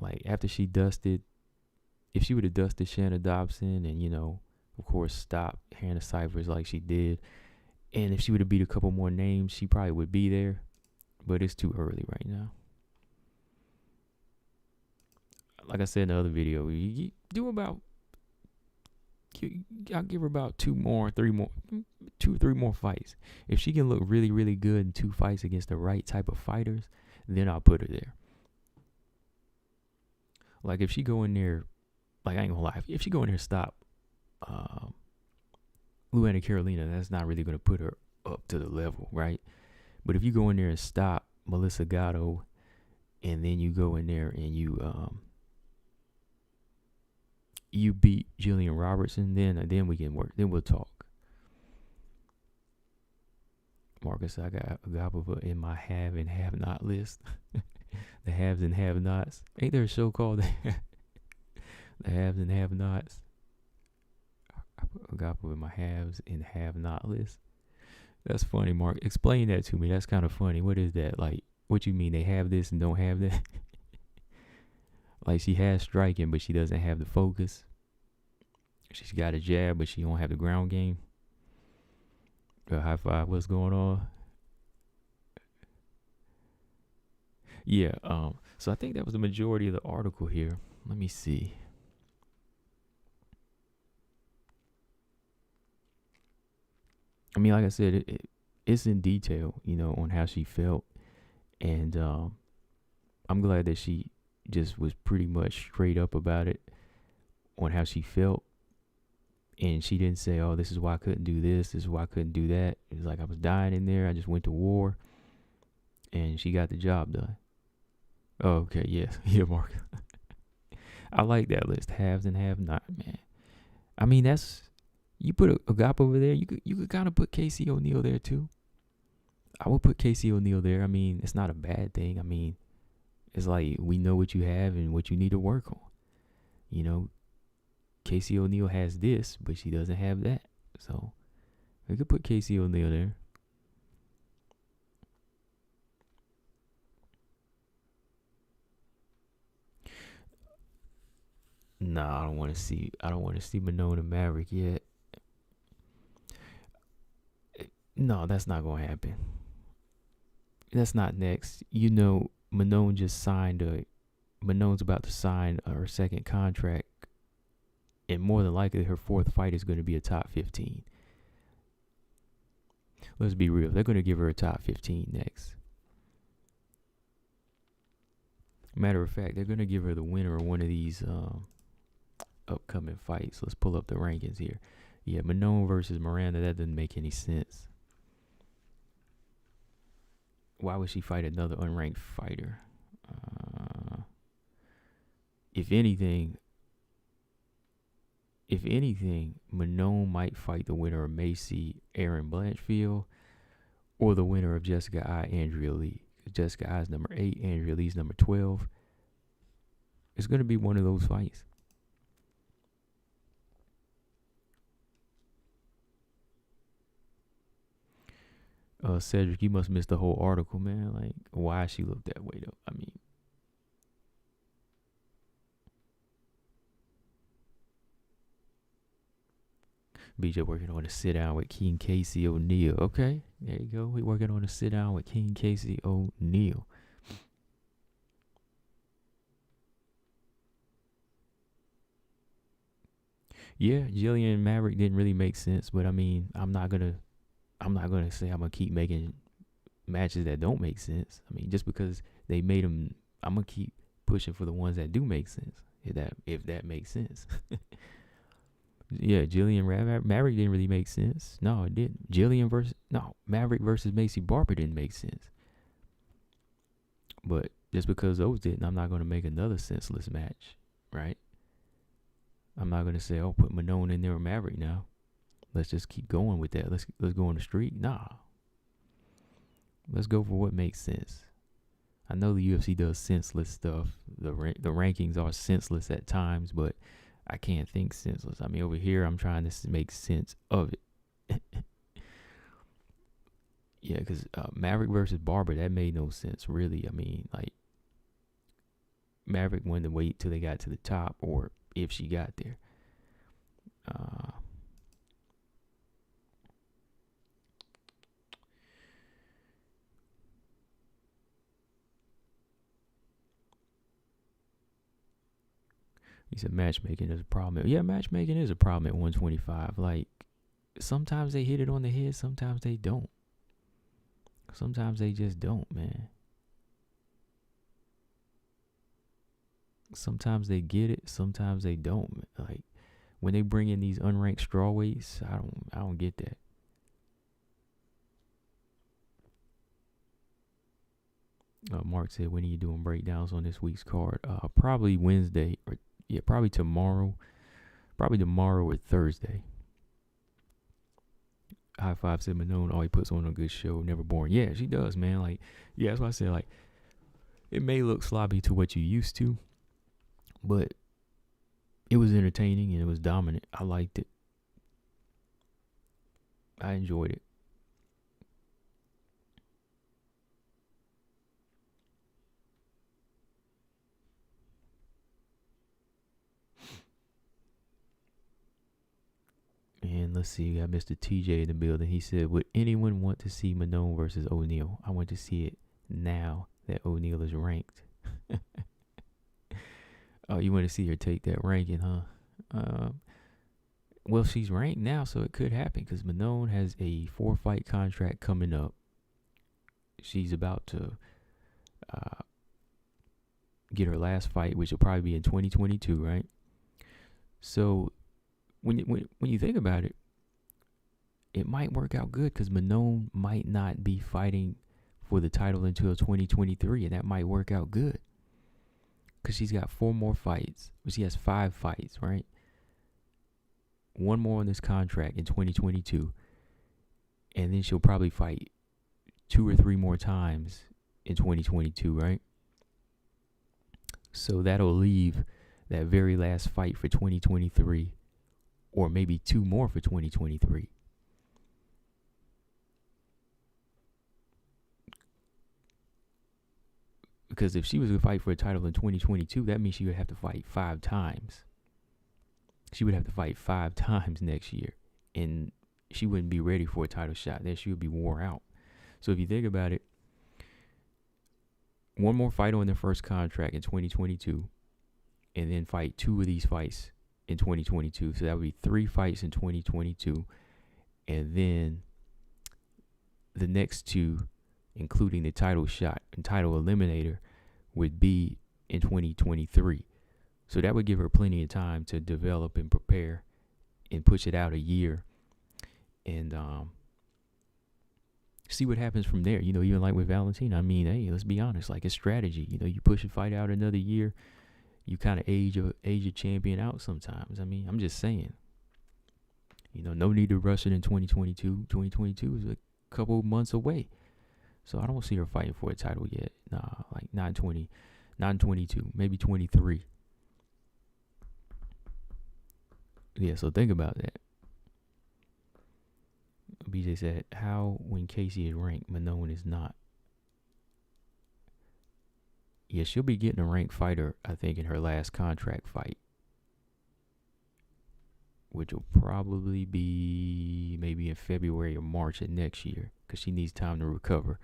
like after she dusted, if she would have dusted Shanna Dobson and, of course, stopped Hannah Cyphers like she did, and if she would have beat a couple more names, she probably would be there. But it's too early right now. Like I said in the other video, you do about, I'll give her about 2 or 3 more fights. If she can look really, really good in 2 fights against the right type of fighters, then I'll put her there. Like, if she go in there, like, I ain't gonna lie, if she go in there and stop Luana Carolina, that's not really gonna put her up to the level, right? But if you go in there and stop Melissa Gatto, and then you go in there and you beat Jillian Robertson, then we can work. Then we'll talk. Marcus, I got Agapova in my have and have not list. The haves and have nots. Ain't there a show called The Haves and Have Nots? I put Agapova in my haves and have not list. That's funny, Mark. Explain that to me. That's kind of funny. What is that? Like, what you mean? They have this and don't have that? Like, she has striking, but she doesn't have the focus. She's got a jab, but she don't have the ground game. High five. What's going on? Yeah. So I think that was the majority of the article here. Let me see. I mean, like I said, it's in detail, on how she felt. And I'm glad that she just was pretty much straight up about it on how she felt. And she didn't say, oh, this is why I couldn't do this. This is why I couldn't do that. It was like I was dying in there. I just went to war. And she got the job done. Oh, okay, yes. Yeah, Mark. I like that list. Haves and have not, man. I mean, you put a Agap over there, you could kind of put Casey O'Neal there too. I would put Casey O'Neal there. I mean, it's not a bad thing. I mean, it's like we know what you have and what you need to work on. Casey O'Neal has this, but she doesn't have that. So we could put Casey O'Neal there. Nah, I don't want to see Manon and Maverick yet. No, that's not gonna happen. That's not next. Manon Manon's about to sign her second contract, and more than likely her 4th fight is going to be a top 15. Let's be real. They're going to give her a top 15 next. Matter of fact, they're going to give her the winner of one of these upcoming fights. Let's pull up the rankings here. Yeah, Manon versus Miranda. That doesn't make any sense. Why would she fight another unranked fighter? If anything, if anything, Manon might fight the winner of Macy, Erin Blanchfield, or the winner of Jessica I, Andrea Lee. Jessica I is number 8, Andrea Lee's number 12. It's going to be one of those fights. Cedric, you must miss the whole article, man. Like, why she looked that way, though? I mean, BJ working on a sit down with King Casey O'Neal. Okay, there you go. We working on a sit down with King Casey O'Neal. Yeah, Jillian and Maverick didn't really make sense, but I mean, I'm not gonna say I'm gonna keep making matches that don't make sense. I mean, just because they made them, I'm gonna keep pushing for the ones that do make sense. If that makes sense. Yeah, Maverick didn't really make sense. No, it didn't. Maverick versus Macy Barber didn't make sense. But just because those didn't, I'm not gonna make another senseless match, right? I'm not gonna say, oh, put Manon in there with Maverick now. Let's just keep going with that. Let's go on the streak. Nah. Let's go for what makes sense. I know the UFC does senseless stuff. The rankings are senseless at times, but I can't think senseless. I mean, over here, I'm trying to make sense of it. Yeah, because Maverick versus Barber, that made no sense, really. I mean, like, Maverick wanted to wait till they got to the top, or if she got there. He said matchmaking is a problem. Yeah, matchmaking is a problem at 125. Like, sometimes they hit it on the head, sometimes they don't. Sometimes they just don't, man. Sometimes they get it, sometimes they don't. Like, when they bring in these unranked strawweights, I don't get that. Mark said, when are you doing breakdowns on this week's card? Probably Wednesday, or probably tomorrow. Probably tomorrow or Thursday. High Five said Manon always puts on a good show, never boring. Yeah, she does, man. Like, yeah, that's why I said, like, it may look sloppy to what you used to, but it was entertaining and it was dominant. I liked it. I enjoyed it. And let's see, we got Mr. TJ in the building. He said, would anyone want to see Manon versus O'Neal? I want to see it now that O'Neal is ranked. Oh, you want to see her take that ranking, huh? Well, she's ranked now, so it could happen because Manon has a 4-fight contract coming up. She's about to get her last fight, which will probably be in 2022, right? So when you think about it, it might work out good because Manon might not be fighting for the title until 2023, and that might work out good because she's got 4 more fights. She has 5 fights, right? 1 more on this contract in 2022, and then she'll probably fight 2 or 3 more times in 2022, right? So that'll leave that very last fight for 2023, or maybe 2 more for 2023. Because if she was to fight for a title in 2022, that means she would have to fight 5 times. She would have to fight 5 times next year, and she wouldn't be ready for a title shot. Then she would be wore out. So if you think about it, 1 more fight on their first contract in 2022, and then fight 2 of these fights in 2022. So that would be 3 fights in 2022, and then the next 2, including the title shot and title eliminator, would be in 2023. So that would give her plenty of time to develop and prepare and push it out a year and see what happens from there. Even like with Valentina, I mean, hey, let's be honest, like, it's strategy. You push a fight out another year, you kind of age your champion out sometimes. I mean, I'm just saying. No need to rush it in 2022. 2022 is a couple months away. So I don't see her fighting for a title yet. Nah, like not in 22, maybe 23. Yeah, so think about that. BJ said, how when Casey is ranked, Manon is not? Yeah, she'll be getting a ranked fighter, I think, in her last contract fight, which will probably be maybe in February or March of next year, because she needs time to recover.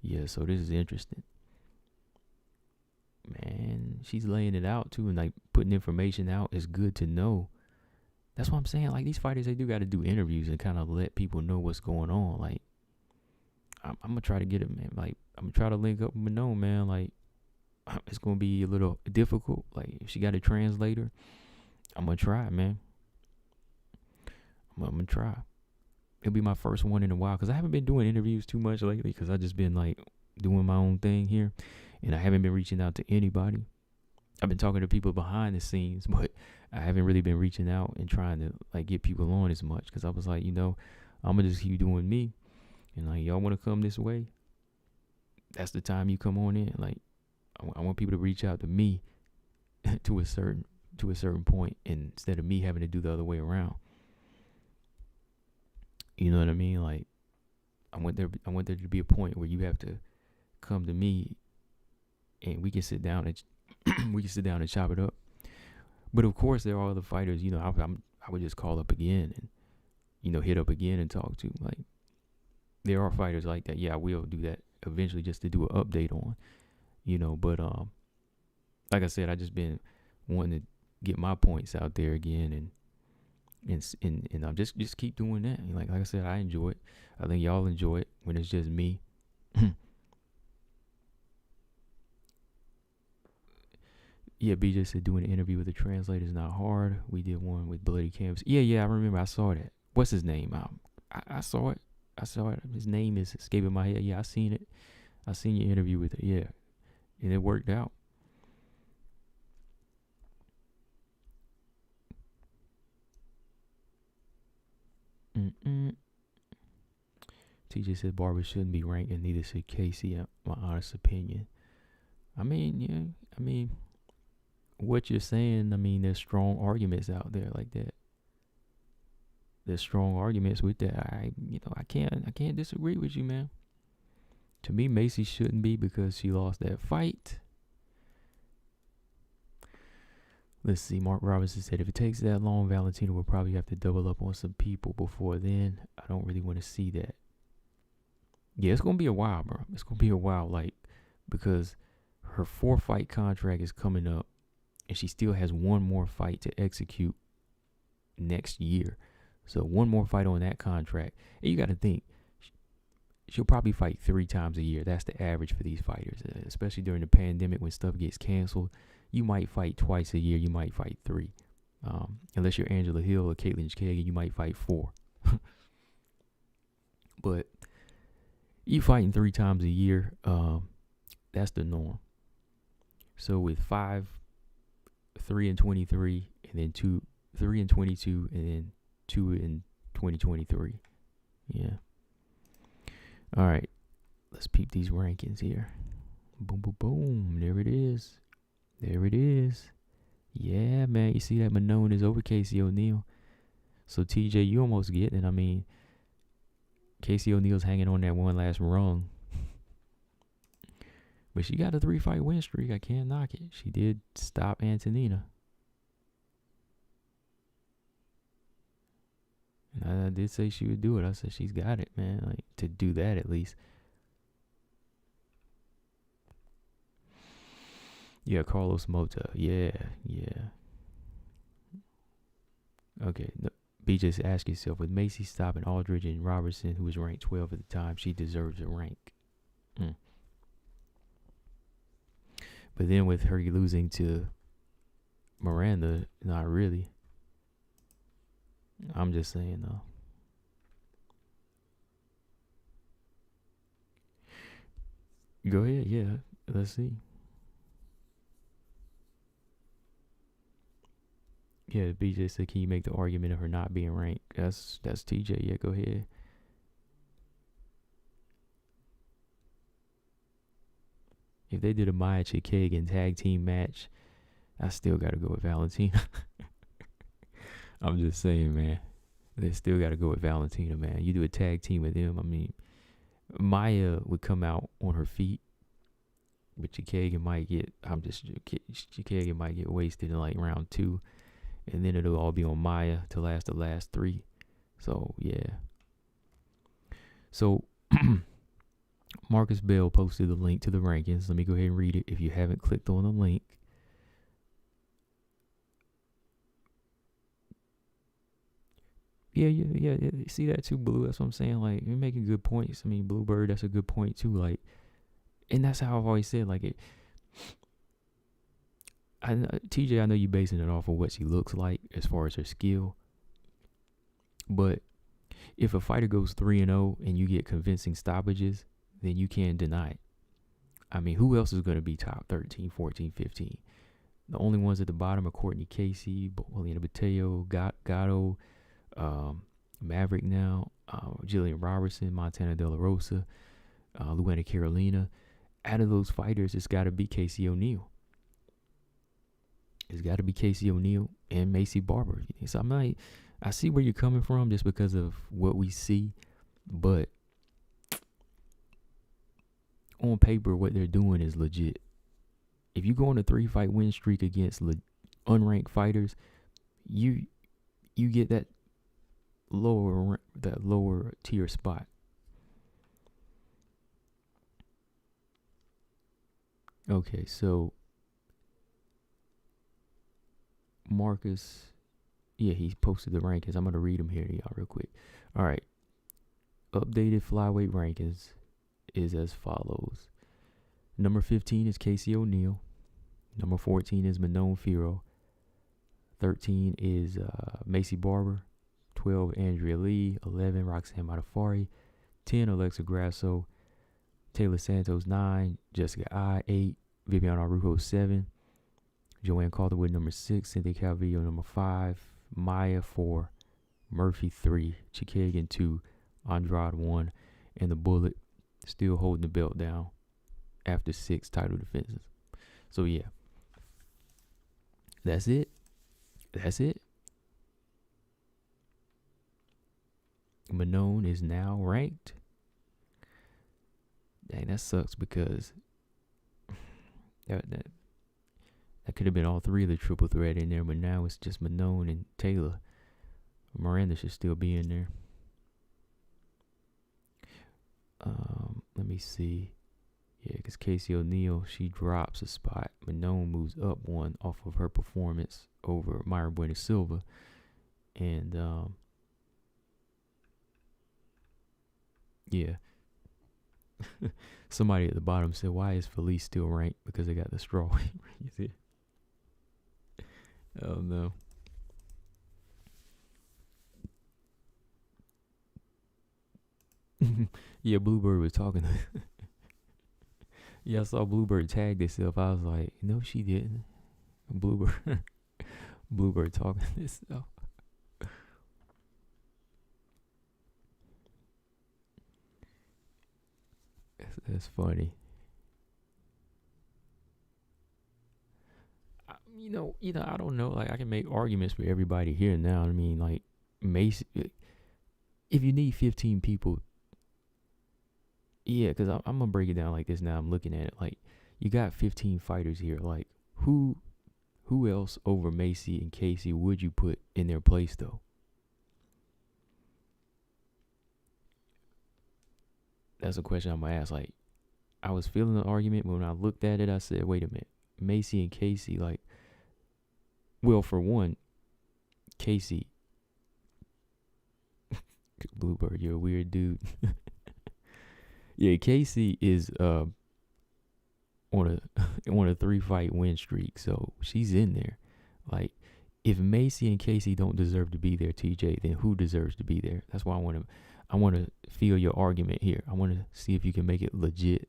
Yeah, so this is interesting. Man, she's laying it out, too, and, like, putting information out is good to know. That's what I'm saying. Like, these fighters, they do got to do interviews and kind of let people know what's going on. Like, I'm going to try to get it, man. Like, I'm going to try to link up with Manon, man. Like, it's going to be a little difficult. Like, if she got a translator, I'm going to try, man. I'm going to try. It'll be my first one in a while, because I haven't been doing interviews too much lately, because I just been, like, doing my own thing here, and I haven't been reaching out to anybody. I've been talking to people behind the scenes, but I haven't really been reaching out and trying to, like, get people on as much, because I was like, I'm going to just keep doing me, and, like, y'all want to come this way, that's the time you come on in. Like, I want people to reach out to me to a certain point, instead of me having to do the other way around. You know what I mean? Like, I want there to be a point where you have to come to me, and we can sit down and chop it up. But of course, there are other fighters. I would just call up again and hit up again and talk to. Like, there are fighters like that. Yeah, I will do that eventually, just to do an update on. But like I said, I just been wanting to get my points out there again, and I'm just keep doing that. Like I said, I enjoy it. I think y'all enjoy it when it's just me. Yeah, BJ said doing an interview with a translator is not hard. We did one with Bloody Canvas. Yeah, I remember. I saw that. What's his name? I saw it. His name is escaping my head. Yeah, I seen it. I seen your interview with it. Yeah, and it worked out. TJ said Barber shouldn't be ranked, and neither should Casey. My honest opinion. I mean, what you're saying, there's strong arguments out there like that. There's strong arguments with that. I can't disagree with you, man. To me, Macy shouldn't be, because she lost that fight. Let's see. Mark Robinson said, if it takes that long, Valentina will probably have to double up on some people before then. I don't really want to see that. Yeah, it's going to be a while, bro. It's going to be a while, because her 4-fight contract is coming up, and she still has one more fight to execute next year. So one more fight on that contract. And you got to think, she'll probably fight 3 times a year. That's the average for these fighters, especially during the pandemic when stuff gets canceled. You might fight twice a year. You might fight 3. Unless you're Angela Hill or Caitlin Kagan, you might fight 4. But you fighting 3 times a year, that's the norm. So with 5, 3 and 23, and then 3 and 22, and then 2 in 2023. Yeah. All right. Let's peep these rankings here. Boom, boom, boom. There it is. Yeah, man. You see that Manon is over Casey O'Neill. So, TJ, you almost get it. Casey O'Neill's hanging on that one last rung. But she got a 3-fight win streak. I can't knock it. She did stop Antonina. And I did say she would do it. I said she's got it, man. Like, to do that at least. Yeah, Carlos Mota. Yeah. Okay. No, BJ, ask yourself, with Macy stopping Aldridge and Robertson, who was ranked 12 at the time, she deserves a rank. But then with her losing to Miranda, not really. I'm just saying, though. Go ahead, yeah. Let's see. Yeah, BJ said, can you make the argument of her not being ranked? That's TJ. Yeah, go ahead. If they did a Maya Chikagan tag team match, I still got to go with Valentina. I'm just saying, man. They still got to go with Valentina, man. You do a tag team with them. I mean, Maya would come out on her feet, but Chikagan might get. Chikagan might get wasted in like round 2, and then it'll all be on Maya to last the last 3. So yeah. So Marcus Bell posted the link to the rankings. Let me go ahead and read it. If you haven't clicked on the link, yeah. See that too, Blue? That's what I'm saying. Like, you're making good points. I mean, Bluebird, that's a good point too. Like, and that's how I've always said. Like, TJ, I know you basing it off of what she looks like as far as her skill, but if a fighter goes 3-0 and you get convincing stoppages, then you can't deny it. I mean, who else is going to be top 13, 14, 15? The only ones at the bottom are Courtney Casey, Helena Mateo, Gatto, Maverick now, Jillian Robertson, Montana De La Rosa, Luana Carolina. Out of those fighters, it's got to be Casey O'Neill. It's got to be Casey O'Neill and Macy Barber. So I see where you're coming from just because of what we see, but on paper, what they're doing is legit. If you go on a 3-fight win streak against unranked fighters, you get that lower tier spot. Okay, so Marcus, yeah, he posted the rankings. I'm going to read them here to y'all real quick. All right. Updated flyweight rankings is as follows. Number 15 is Casey O'Neill. Number 14 is Manon Fiorot. 13 is Macy Barber. 12, Andrea Lee. 11, Roxanne Modafferi. 10, Alexa Grasso. Taylor Santos, 9. Jessica I, 8. Vivian Araujo, 7. Joanne Calderwood, number 6. Cynthia Calvillo, number 5. Maya, 4. Murphy, 3. Chikagan, 2. Andrade, 1. And the Bullet still holding the belt down after 6 title defenses. So, yeah. That's it. Manon is now ranked. Dang, that sucks because that could have been all 3 of the triple threat in there, but now it's just Manon and Taylor. Miranda should still be in there. Let me see. Yeah, because Casey O'Neill, she drops a spot. Manon moves up 1 off of her performance over Myra Bueno Silva. And, yeah. Somebody at the bottom said, why is Felice still ranked? Because they got the straw. You see? Oh, no. Yeah, Bluebird was talking. Yeah, I saw Bluebird tag herself. I was like, no, she didn't. Bluebird talking to herself. That's funny. You know, I don't know. Like, I can make arguments for everybody here now. I mean, like, Macy, if you need 15 people, yeah, because I'm going to break it down like this now. I'm looking at it. Like, you got 15 fighters here. Like, who else over Macy and Casey would you put in their place, though? That's a question I'm going to ask. Like, I was feeling the argument, but when I looked at it, I said, wait a minute. Macy and Casey, like, well, for one, Casey, Bluebird, you're a weird dude. Yeah, Casey is on a 3-fight win streak, so she's in there. Like, if Macy and Casey don't deserve to be there, TJ, then who deserves to be there? That's why I want to feel your argument here. I want to see if you can make it legit.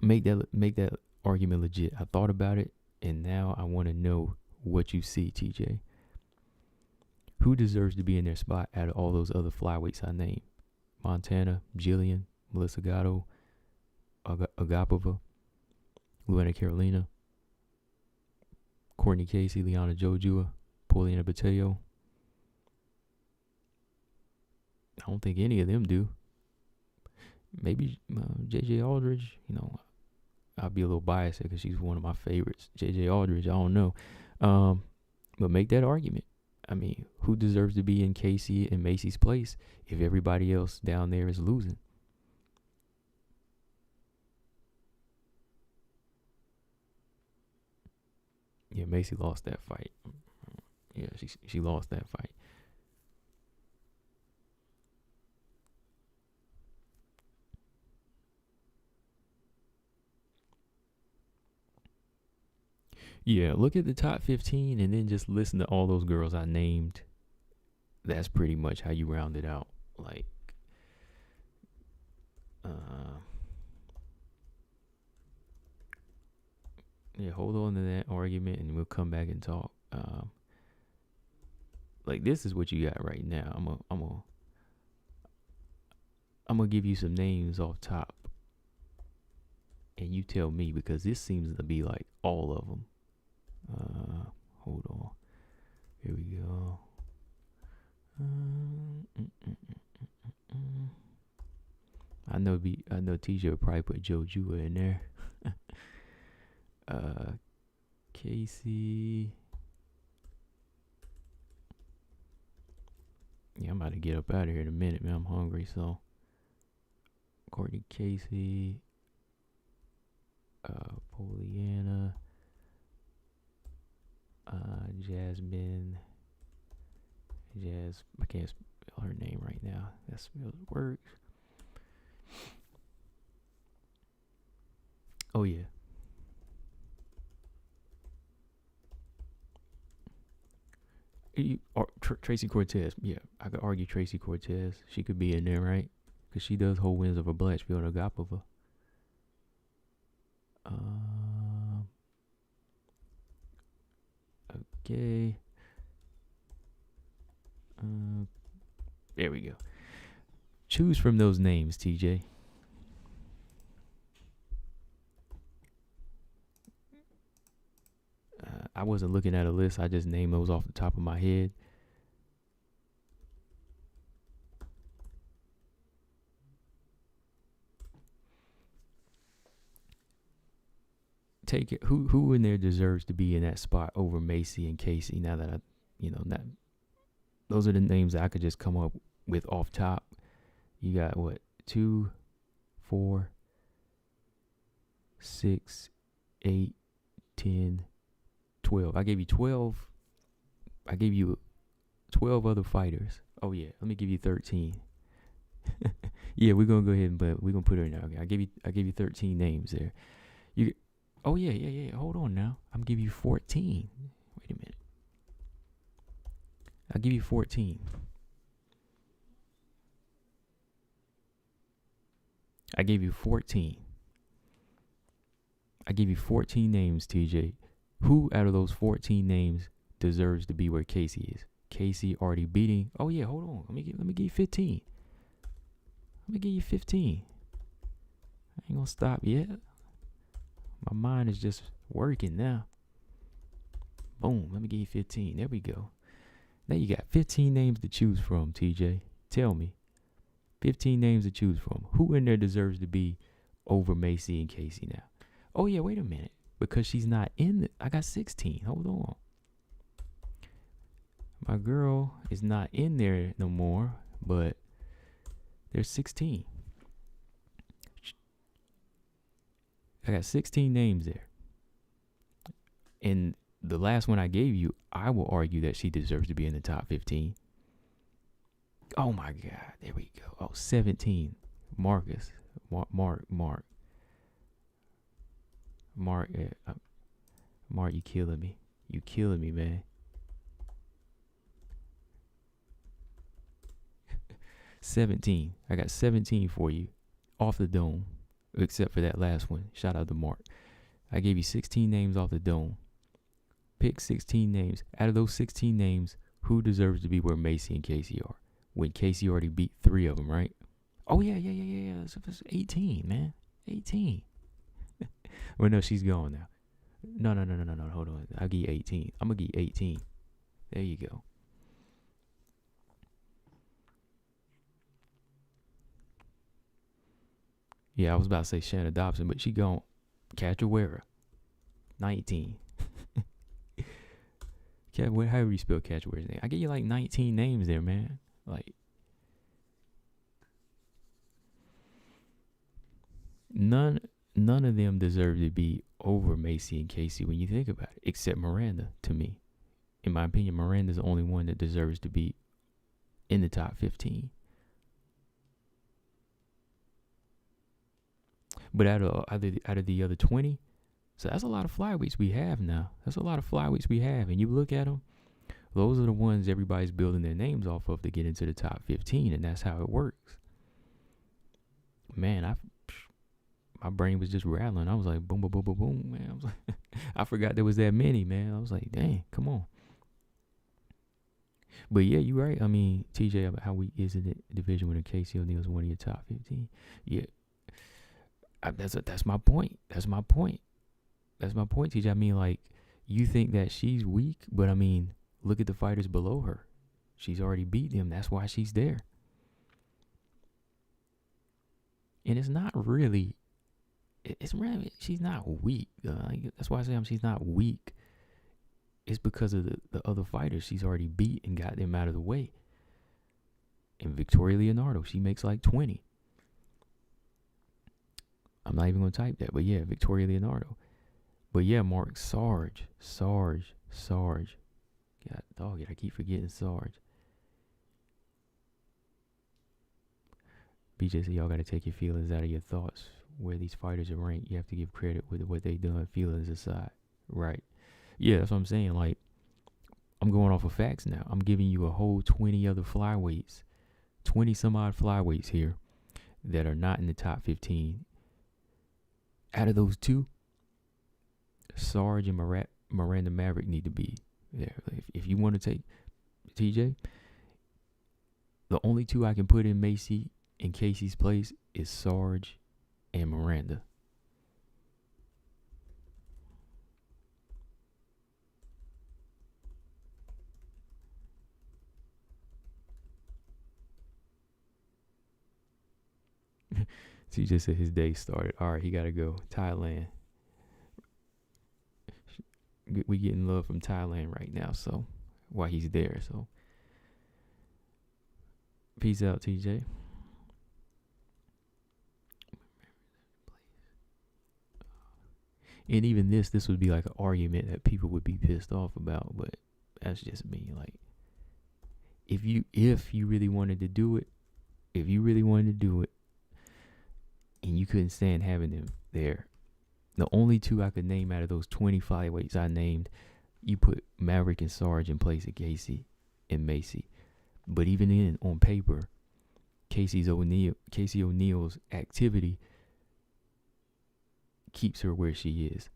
Make that argument legit. I thought about it, and now I want to know what you see, TJ. Who deserves to be in their spot out of all those other flyweights I named? Montana, Jillian, Melissa Gatto, Agapova, Luana Carolina, Courtney Casey, Liana Jojua, Paulina Bateo. I don't think any of them do. Maybe JJ Aldridge, I'll be a little biased because she's one of my favorites. JJ Aldridge, I don't know. But make that argument. I mean, who deserves to be in Casey and Macy's place if everybody else down there is losing? Yeah, Macy lost that fight. Yeah, she lost that fight. Yeah, look at the top 15 and then just listen to all those girls I named. That's pretty much how you round it out. Like, yeah, hold on to that argument and we'll come back and talk. Like, this is what you got right now. I'm gonna give you some names off top, and you tell me, because this seems to be like all of them. Hold on. Here we go. I know TJ would probably put Joe Jua in there. Casey. Yeah, I'm about to get up out of here in a minute, man. I'm hungry, so. Courtney Casey. Poliana. Jasmine. I can't spell her name right now. That spells works. Oh, yeah. Tracy Cortez. Yeah, I could argue Tracy Cortez. She could be in there, right? Because she does hold wins over Blatchfield and Agapova. Okay. There we go. Choose from those names, TJ. I wasn't looking at a list. I just named those off the top of my head. Take it. Who in there deserves to be in that spot over Macy and Casey? Now that those are the names that I could just come up with off top. You got what? 2, 4, 6, 8, 10, 12. I gave you 12. I gave you 12 other fighters. Oh yeah, let me give you 13. Yeah, we're gonna go ahead and we're gonna put her in there. Okay, I gave you 13 names there. Oh yeah. Hold on now. I'm gonna give you 14. Wait a minute. I'll give you 14. I gave you 14. I gave you 14 names, TJ. Who out of those 14 names deserves to be where Casey is? Casey already beating. Oh yeah, hold on. Let me give you 15. Let me give you 15. I ain't gonna stop yet. My mind is just working now. Boom. Let me give you 15. There we go. Now you got 15 names to choose from, TJ. Tell me. 15 names to choose from. Who in there deserves to be over Macy and Casey now? Oh yeah, wait a minute. Because she's not in I got 16. Hold on. My girl is not in there no more, but there's 16. I got 16 names there. And the last one I gave you, I will argue that she deserves to be in the top 15. Oh my God. There we go. Oh, 17. Marcus. Mark, you killing me. You killing me, man. 17. I got 17 for you off the dome, except for that last one. Shout out to Mark. I gave you 16 names off the dome. Pick 16 names. Out of those 16 names, who deserves to be where Macy and Casey are? When Casey already beat 3 of them, right? Oh, yeah. It's 18, man. 18. Well, no, she's gone now. No. Hold on. I'll give you 18. I'm going to give you 18. There you go. Yeah, I was about to say Shannon Dobson, but she gone. Cachoeira. 19. However you spell Cachoeira's name. I give you like 19 names there, man. Like, none of them deserve to be over Macy and Casey when you think about it, except Miranda, to me. In my opinion, Miranda's the only one that deserves to be in the top 15. But out of the other 20, so that's a lot of flyweights we have now. That's a lot of flyweights we have. And you look at them, those are the ones everybody's building their names off of to get into the top 15, and that's how it works. Man, my brain was just rattling. I was like, boom, boom, boom, boom, boom, man. I was like, I forgot there was that many, man. I was like, dang, come on. But yeah, you're right. I mean, TJ, about how weak is it in the division when Casey O'Neal's one of your top 15? Yeah, that's my point. That's my point, TJ. I mean, like, you think that she's weak, but I mean, look at the fighters below her. She's already beat them. That's why she's there. And it's not really. She's not weak. That's why I say she's not weak. It's because of the other fighters she's already beat and got them out of the way. And Victoria Leonardo, she makes like 20. I'm not even going to type that, but yeah, Victoria Leonardo. But yeah, Mark, Sarge. God, dog it, I keep forgetting Sarge. BJ said, y'all got to take your feelings out of your thoughts. Where these fighters are ranked, you have to give credit with what they done, feelings aside. Right. Yeah, that's what I'm saying. Like, I'm going off of facts now. I'm giving you a whole 20 other flyweights, 20 some odd flyweights here that are not in the top 15. Out of those 2, Sarge and Miranda Maverick need to be there. If you want to take TJ, the only 2 I can put in Macy and Casey's place is Sarge and Miranda. TJ said his day started. All right, he got to go. Thailand. We getting love from Thailand right now, so while he's there. So peace out, TJ. And even this would be like an argument that people would be pissed off about, but that's just me. Like, if you really wanted to do it, and you couldn't stand having them there, the only 2 I could name out of those 20 flyweights I named, you put Maverick and Sarge in place of Casey and Macy. But even then, on paper, Casey O'Neal's activity keeps her where she is.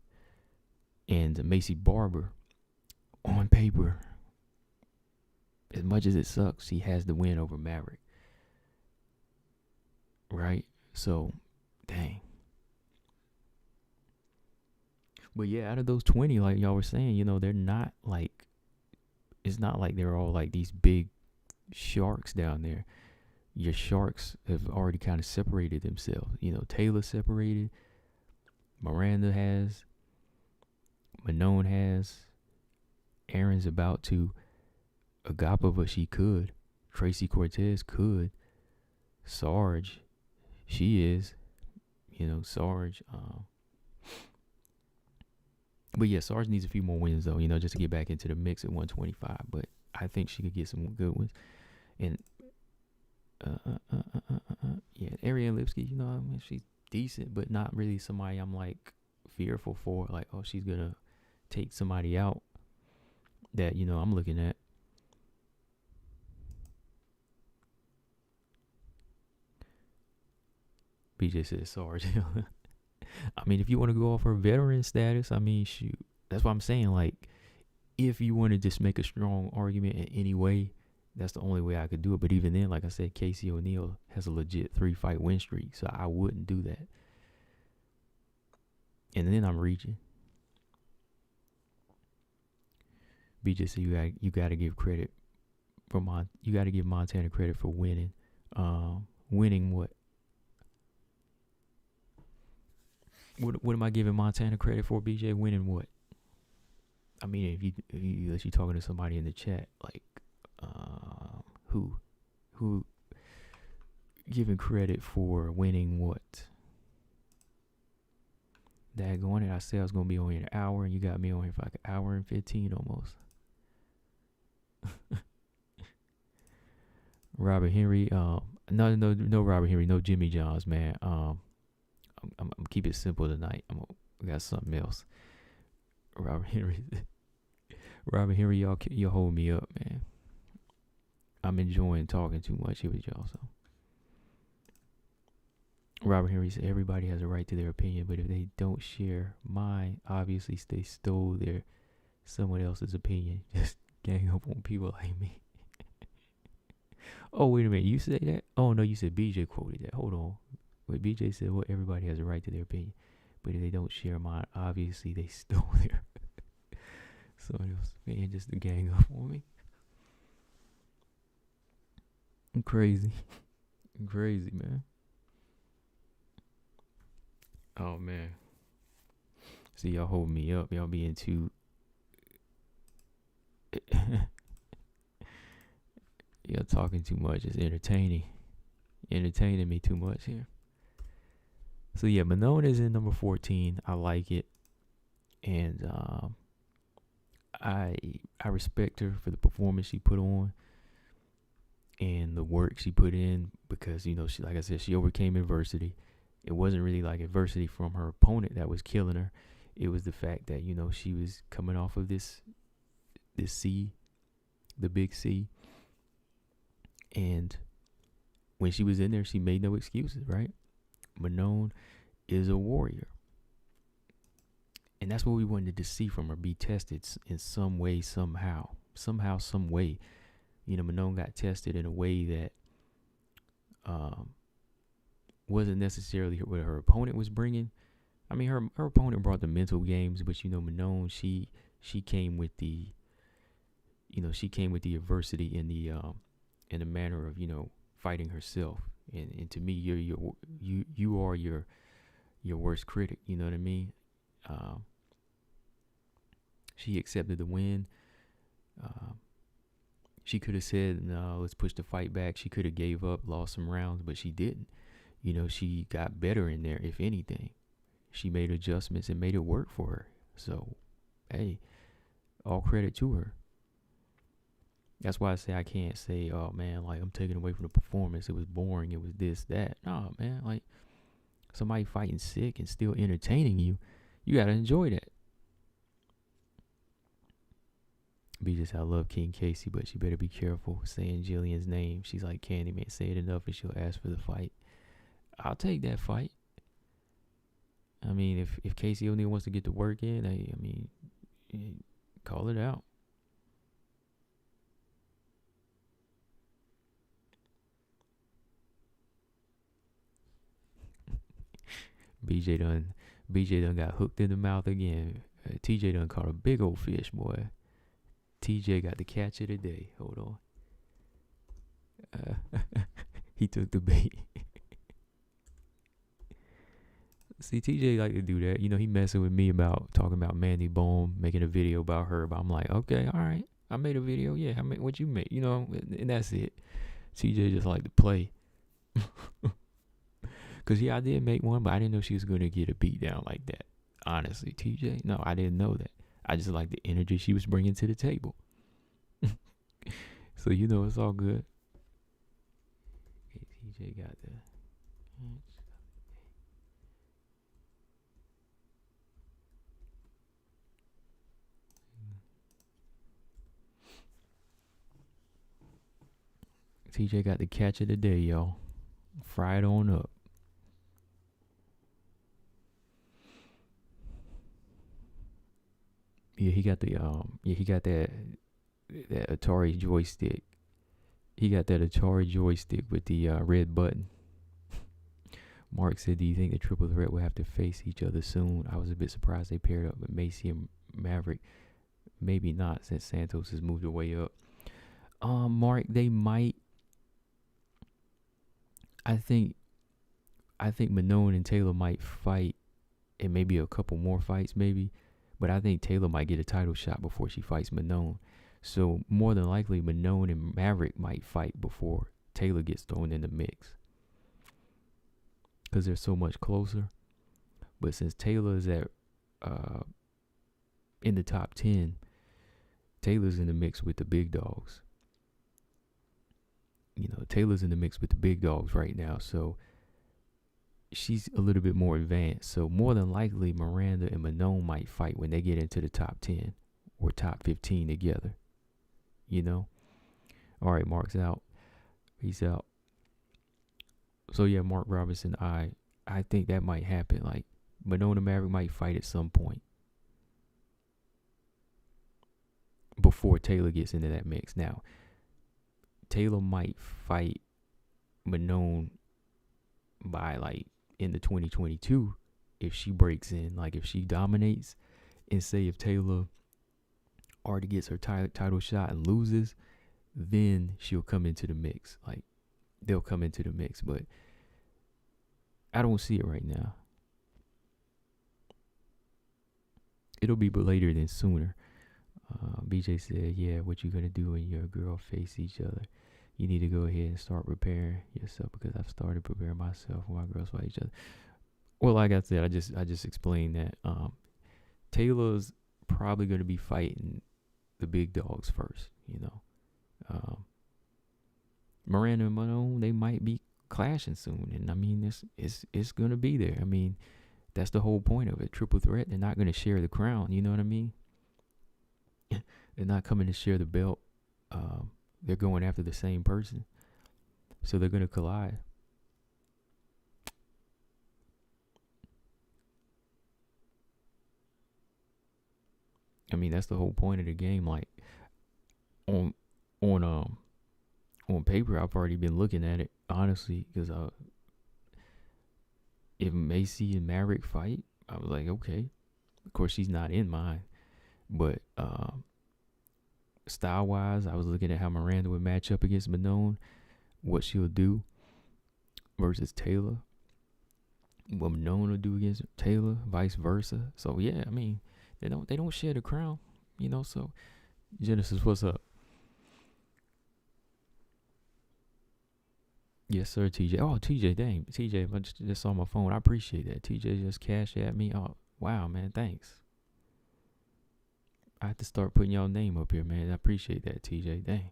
And Macy Barber, on paper, as much as it sucks, she has the win over Maverick. Right? So, dang. But yeah, out of those 20, like y'all were saying, they're not like, it's not like they're all like these big sharks down there. Your sharks have already kind of separated themselves. Taylor separated. Miranda has. Manon has. Aaron's about to. Agapova, she could. Tracy Cortez could. Sarge, she is. Sarge. But yeah, Sarge needs a few more wins though, just to get back into the mix at 125. But I think she could get some good ones. And yeah, Ariane Lipsky, she's decent, but not really somebody I'm like fearful for. Like, oh, she's gonna take somebody out that I'm looking at. BJ says Sarge. I mean, if you want to go off her veteran status, I mean, shoot. That's what I'm saying. Like, if you want to just make a strong argument in any way, that's the only way I could do it. But even then, like I said, Casey O'Neill has a legit 3-fight win streak, so I wouldn't do that. And then I'm reaching. BJ said you got to give credit for you got to give Montana credit for winning. Winning what? What am I giving Montana credit for, BJ? Winning what? I mean, if you unless you're talking to somebody in the chat, like who giving credit for winning what? Daggone it, I said I was gonna be on here an hour, and you got me on here for like an hour and 15 almost. Robert Henry, no Robert Henry, no Jimmy Johns, man. I'm keep it simple tonight. We got something else. Robert Henry, y'all hold me up, man. I'm enjoying talking too much here with y'all. So Robert Henry said everybody has a right to their opinion, but if they don't share mine, obviously they stole someone else's opinion. Just gang up on people like me. Oh, wait a minute. You say that? Oh, no, you said BJ quoted that. Hold on. Wait, BJ said, well, everybody has a right to their opinion, but if they don't share mine, obviously they stole their someone else. Man, just to gang up on me. I'm crazy. I'm crazy, man. Oh, man. See, y'all holding me up. Y'all being too... Y'all talking too much. It's entertaining me too much here. So yeah, Manon is in number 14. I like it, and I respect her for the performance she put on and the work she put in, because she, like I said, she overcame adversity. It wasn't really like adversity from her opponent that was killing her. It was the fact that she was coming off of this C, the big C. And when she was in there, she made no excuses, right? Manon is a warrior. And that's what we wanted to see from her, be tested in some way, somehow, some way. Manon got tested in a way that wasn't necessarily what her opponent was bringing. I mean, her opponent brought the mental games, but Manon, she came with the, she came with the adversity in the manner of fighting herself. And to me, you are your worst critic. You know what I mean? She accepted the win. She could have said, no, let's push the fight back. She could have gave up, lost some rounds, but she didn't. She got better in there, if anything. She made adjustments and made it work for her. So, hey, all credit to her. That's why I say I can't say, oh, man, like, I'm taking away from the performance. It was boring. It was this, that. No, man, like, somebody fighting sick and still entertaining you, you got to enjoy that. B said, I love King Casey, but she better be careful saying Jillian's name. She's like Candyman. Say it enough and she'll ask for the fight. I'll take that fight. I mean, if Casey O'Neill wants to get the work in, I mean, call it out. BJ done got hooked in the mouth again. TJ done caught a big old fish, boy. TJ got the catch of the day. Hold on. He took the bait. See, TJ like to do that. He messing with me about talking about Mandy Bohm, making a video about her. But I'm like, okay, all right. I made a video. Yeah, I made what you made. And that's it. TJ just like to play. Because, I did make one, but I didn't know she was going to get a beat down like that. Honestly, TJ. No, I didn't know that. I just like the energy she was bringing to the table. So, it's all good. Okay, TJ got the... TJ got the catch of the day, y'all. Fry it on up. he got the he got that Atari joystick. He got that Atari joystick with the red button. Mark said, "Do you think the triple threat will have to face each other soon?" I was a bit surprised they paired up with Macy and Maverick. Maybe not, since Santos has moved away up. Mark, they might. I think Manon and Taylor might fight, and maybe a couple more fights, maybe. But I think Taylor might get a title shot before she fights Manon. So more than likely, Manon and Maverick might fight before Taylor gets thrown in the mix, because they're so much closer. But since Taylor is at in the top 10, Taylor's in the mix with the big dogs. Taylor's in the mix with the big dogs right now, so she's a little bit more advanced. So more than likely, Miranda and Manon might fight when they get into the top 10 or top 15 together. All right, Mark's out. He's out. So yeah, Mark Robinson, I think that might happen. Like, Manon and Maverick might fight at some point before Taylor gets into that mix. Now, Taylor might fight Manon by, like, in the 2022 if she breaks in, like if she dominates, and say if Taylor already gets her title shot and loses, then she'll come into the mix. Like, they'll come into the mix, but I don't see it right now. It'll be later than sooner. BJ said, yeah, what you gonna do when your girl face each other? You need to go ahead and start preparing yourself, because I've started preparing myself when my girls fight each other. Well, like I said, I just explained that Taylor's probably going to be fighting the big dogs first, Miranda and Manon, they might be clashing soon, and I mean, it's going to be there. I mean, that's the whole point of it. Triple threat, they're not going to share the crown, you know what I mean? They're not coming to share the belt. They're going after the same person, so they're going to collide. I mean, that's the whole point of the game. Like, on paper, I've already been looking at it, honestly, because if Macy and Maverick fight, I was like, okay. Of course, she's not in mine, but style-wise, I was looking at how Miranda would match up against Manon, what she'll do versus Taylor, what Manon will do against Taylor, vice versa. So yeah, I mean, they don't share the crown, So Genesis, what's up? Yes, sir, TJ. Oh, TJ, dang, TJ, I just saw my phone. I appreciate that. TJ just cashed at me. Oh, wow, man, thanks. I have to start putting y'all name up here, man. I appreciate that, TJ. Dang.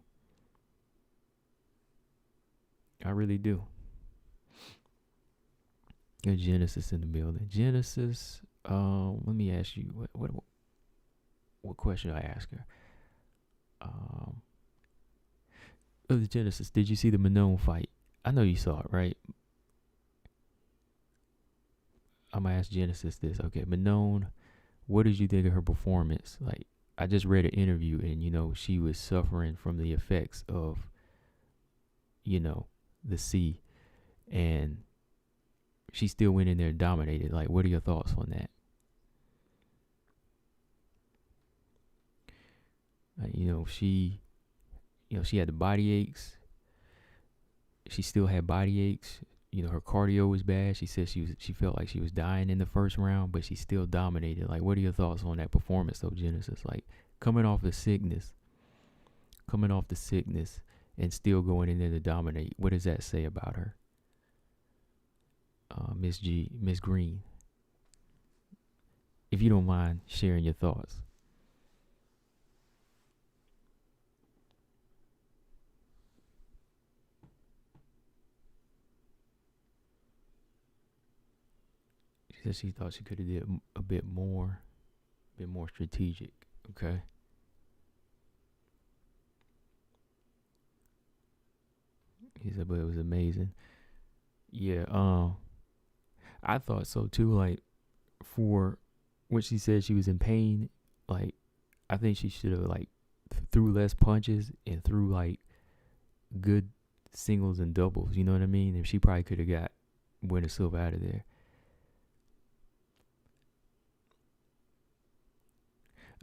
I really do. Got Genesis in the building. Genesis, let me ask you, what question I ask her? Genesis, did you see the Manon fight? I know you saw it, right? I'm going to ask Genesis this. Okay, Manon, what did you think of her performance? Like, I just read an interview, and, she was suffering from the effects of, the C, and she still went in there and dominated. Like, what are your thoughts on that? She had the body aches. She still had body aches. Her cardio was bad. She said she felt like she was dying in the first round, but she still dominated. Like, what are your thoughts on that performance, though, Genesis? Like, coming off the sickness, and still going in there to dominate. What does that say about her? Miss Green, if you don't mind sharing your thoughts. She said she thought she could have did a bit more strategic. Okay. He said, but it was amazing. Yeah, I thought so too. Like, for what she said, she was in pain. Like, I think she should have like threw less punches and threw like good singles and doubles. You know what I mean? And she probably could have got Buena Silva out of there.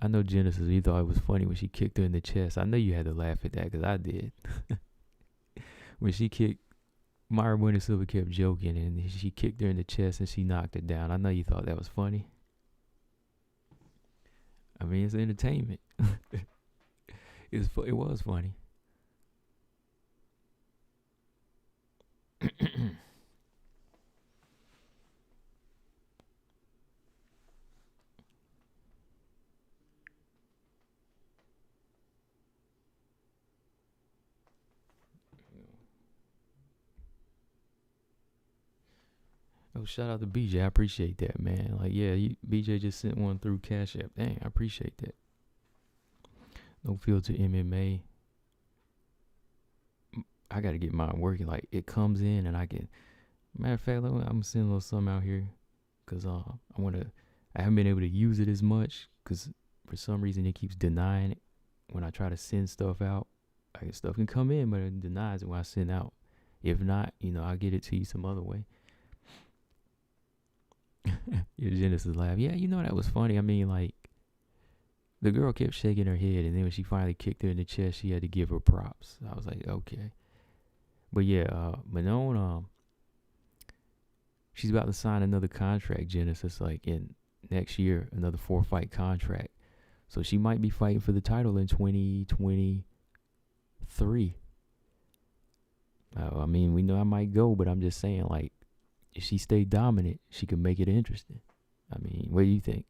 I know Genesis, you thought it was funny when she kicked her in the chest. I know you had to laugh at that because I did. When she kicked, Myra Buena Silva kept joking and she kicked her in the chest and she knocked her down. I know you thought that was funny. I mean, it's entertainment. It was funny. Oh, shout out to BJ. I appreciate that, man. Like, yeah, BJ just sent one through Cash App. Dang, I appreciate that. No filter MMA. I got to get mine working. Like, it comes in and I can. Matter of fact, I'm sending a little something out here because I haven't been able to use it as much because for some reason it keeps denying it when I try to send stuff out. Like, stuff can come in, but it denies it when I send out. If not, I'll get it to you some other way. Your Genesis laugh. Yeah, that was funny. I mean, like, the girl kept shaking her head, and then when she finally kicked her in the chest, she had to give her props. I was like, okay. But yeah, Manon, she's about to sign another contract, Genesis, like in next year, another 4-fight contract. So she might be fighting for the title in 2023. I mean, we know I might go, but I'm just saying, like, if she stay dominant, she could make it interesting. I mean, what do you think?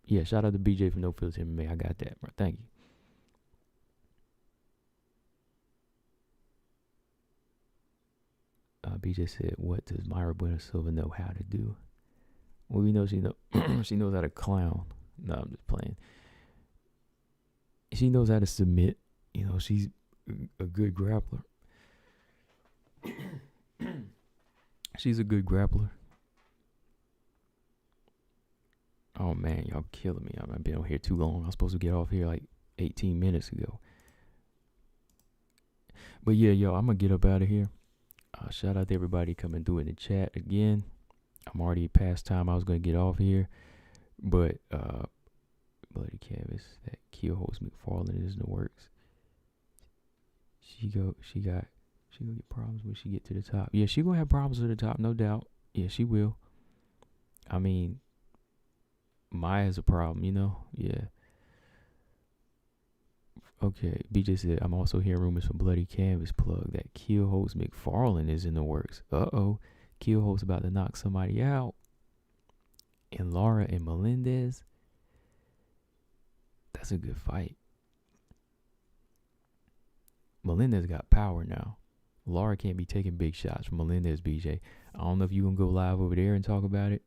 Yeah, shout out to BJ for No Filter MMA. I got that, bro. Thank you. BJ said, "What does Myra Buena Silva know how to do?" Well, we know she knows how to clown. No, I'm just playing. She knows how to submit. She's a good grappler. She's a good grappler. Oh, man, y'all killing me. I've been on here too long. I was supposed to get off here like 18 minutes ago. But yeah, yo, I'm going to get up out of here. Shout out to everybody coming through in the chat again. I'm already past time I was going to get off here. But, bloody canvas, that Keelholz McFarland is in the works. She got get problems when she get to the top. Yeah, she gonna have problems at the top, no doubt. Yeah, she will. I mean, Maya's a problem, Yeah. Okay, BJ said, I'm also hearing rumors from Bloody Canvas plug that Keelholz McFarland is in the works. Keelholz about to knock somebody out. And Lara and Melendez. That's a good fight. Melendez got power now. Lara can't be taking big shots from Melendez, BJ. I don't know if you gonna go live over there and talk about it,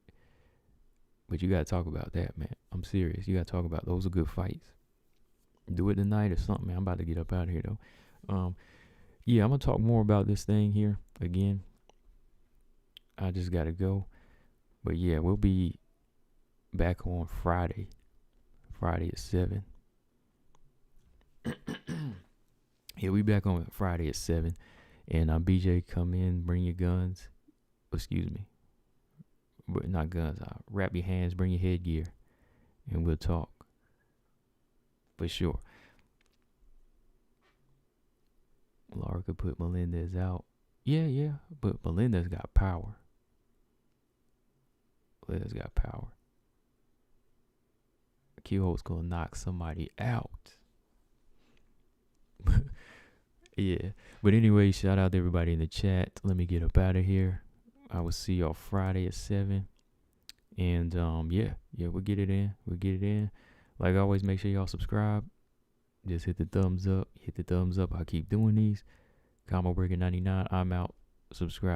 but you gotta talk about that, man. I'm serious. You gotta talk about those are good fights. Do it tonight or something, man. I'm about to get up out of here though. Yeah, I'm gonna talk more about this thing here again. I just gotta go, but yeah, we'll be back on Friday. Friday at 7. Yeah, we back on Friday at 7. And BJ, come in, bring your guns. Excuse me. But not guns. Wrap your hands, bring your headgear. And we'll talk. For sure. Lara could put Melendez out. Yeah. But Melendez got power. Melendez got power. Keelholz gonna knock somebody out. Yeah. But anyway, shout out to everybody in the chat. Let me get up out of here. I will see y'all Friday at 7. And yeah, we'll get it in. Like always, make sure y'all subscribe. Just hit the thumbs up. I'll keep doing these. Combo Breaker 99. I'm out. Subscribe.